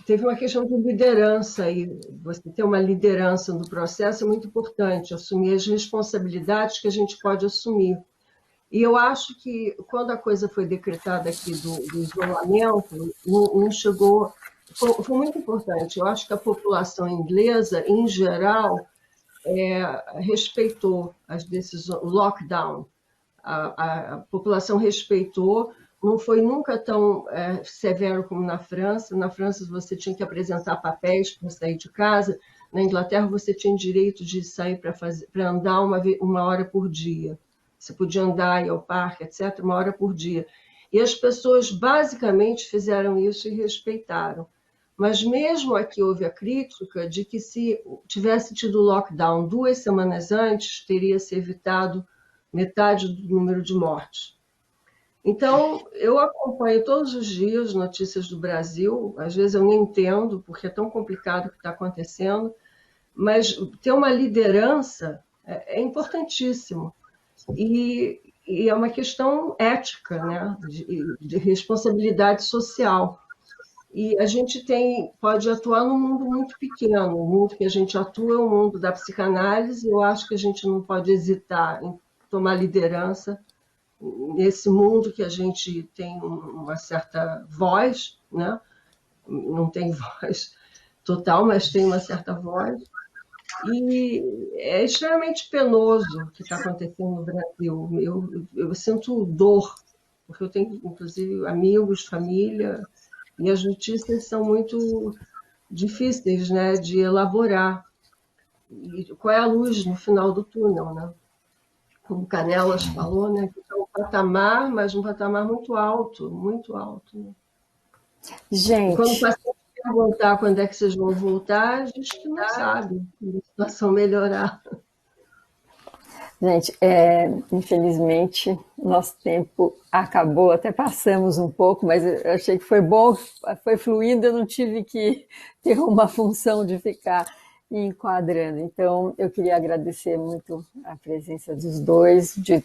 teve uma questão de liderança, e você ter uma liderança no processo é muito importante, assumir as responsabilidades que a gente pode assumir. E eu acho que, quando a coisa foi decretada aqui do isolamento, não chegou. Foi muito importante. Eu acho que a população inglesa, em geral, respeitou as decisões, o lockdown. A população respeitou, não foi nunca tão severo como na França. Na França, você tinha que apresentar papéis para sair de casa. Na Inglaterra, você tinha direito de sair para andar uma hora por dia. Você podia andar, ir ao parque, etc., uma hora por dia. E as pessoas basicamente fizeram isso e respeitaram. Mas mesmo aqui houve a crítica de que, se tivesse tido lockdown 2 semanas antes, teria se evitado metade do número de mortes. Então, eu acompanho todos os dias notícias do Brasil, às vezes eu nem entendo, porque é tão complicado o que está acontecendo, mas ter uma liderança é importantíssimo. E é uma questão ética, né? de responsabilidade social. E a gente pode atuar num mundo muito pequeno. O mundo que a gente atua é o mundo da psicanálise. Eu acho que a gente não pode hesitar em tomar liderança nesse mundo que a gente tem uma certa voz, né? Não tem voz total, mas tem uma certa voz. E é extremamente penoso o que está acontecendo no Brasil. Eu sinto dor, porque eu tenho, inclusive, amigos, família, e as notícias são muito difíceis, né, de elaborar. E qual é a luz no final do túnel, né? Como Canelas falou, né, que é um patamar, mas um patamar muito alto, muito alto. Né? E quando o Gente, paciente perguntar quando é que vocês vão voltar, a gente não sabe, quando a situação melhorar. gente, infelizmente, nosso tempo acabou, até passamos um pouco, mas eu achei que foi bom, foi fluindo, eu não tive que ter uma função de ficar enquadrando. Então, eu queria agradecer muito a presença dos dois, de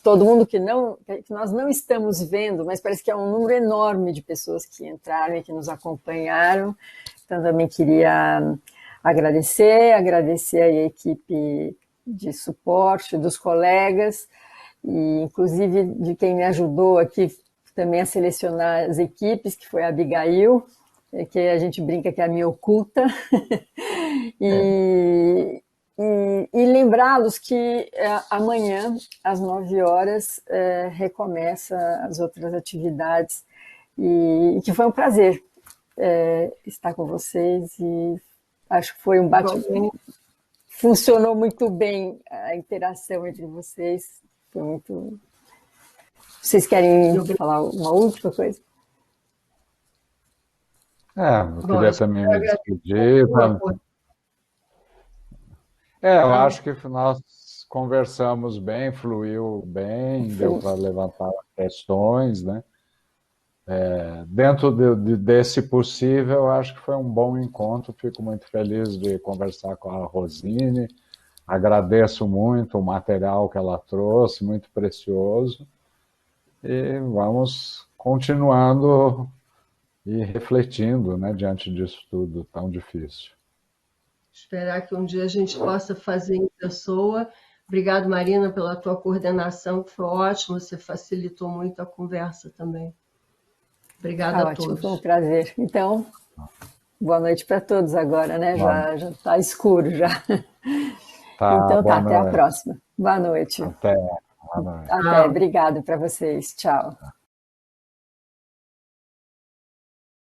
todo mundo que nós não estamos vendo, mas parece que é um número enorme de pessoas que entraram e que nos acompanharam. Então, também queria agradecer a equipe de suporte dos colegas, e inclusive de quem me ajudou aqui também a selecionar as equipes, que foi a Abigail, que a gente brinca que é a minha oculta, e lembrá-los que amanhã, às 9 horas, recomeça as outras atividades, e que foi um prazer estar com vocês, e acho que foi um bate-papo. Funcionou muito bem a interação entre vocês. Foi muito. Vocês querem falar uma última coisa? Eu queria também me despedir. Eu acho que nós conversamos bem, fluiu bem, deu para levantar questões, né? Dentro desse possível, eu acho que foi um bom encontro. Fico muito feliz de conversar com a Rosine. Agradeço muito o material que ela trouxe, muito precioso. E vamos continuando e refletindo, né, diante disso tudo tão difícil. Esperar que um dia a gente possa fazer em pessoa. Obrigado, Marina, pela tua coordenação, que foi ótimo, você facilitou muito a conversa também. Obrigada a Ótimo, todos. foi um prazer. Então, boa noite para todos agora, né? Já está escuro já. Tá, Então boa até a noite. próxima. Boa noite. Até. Boa noite. Até, obrigado para vocês. Tchau.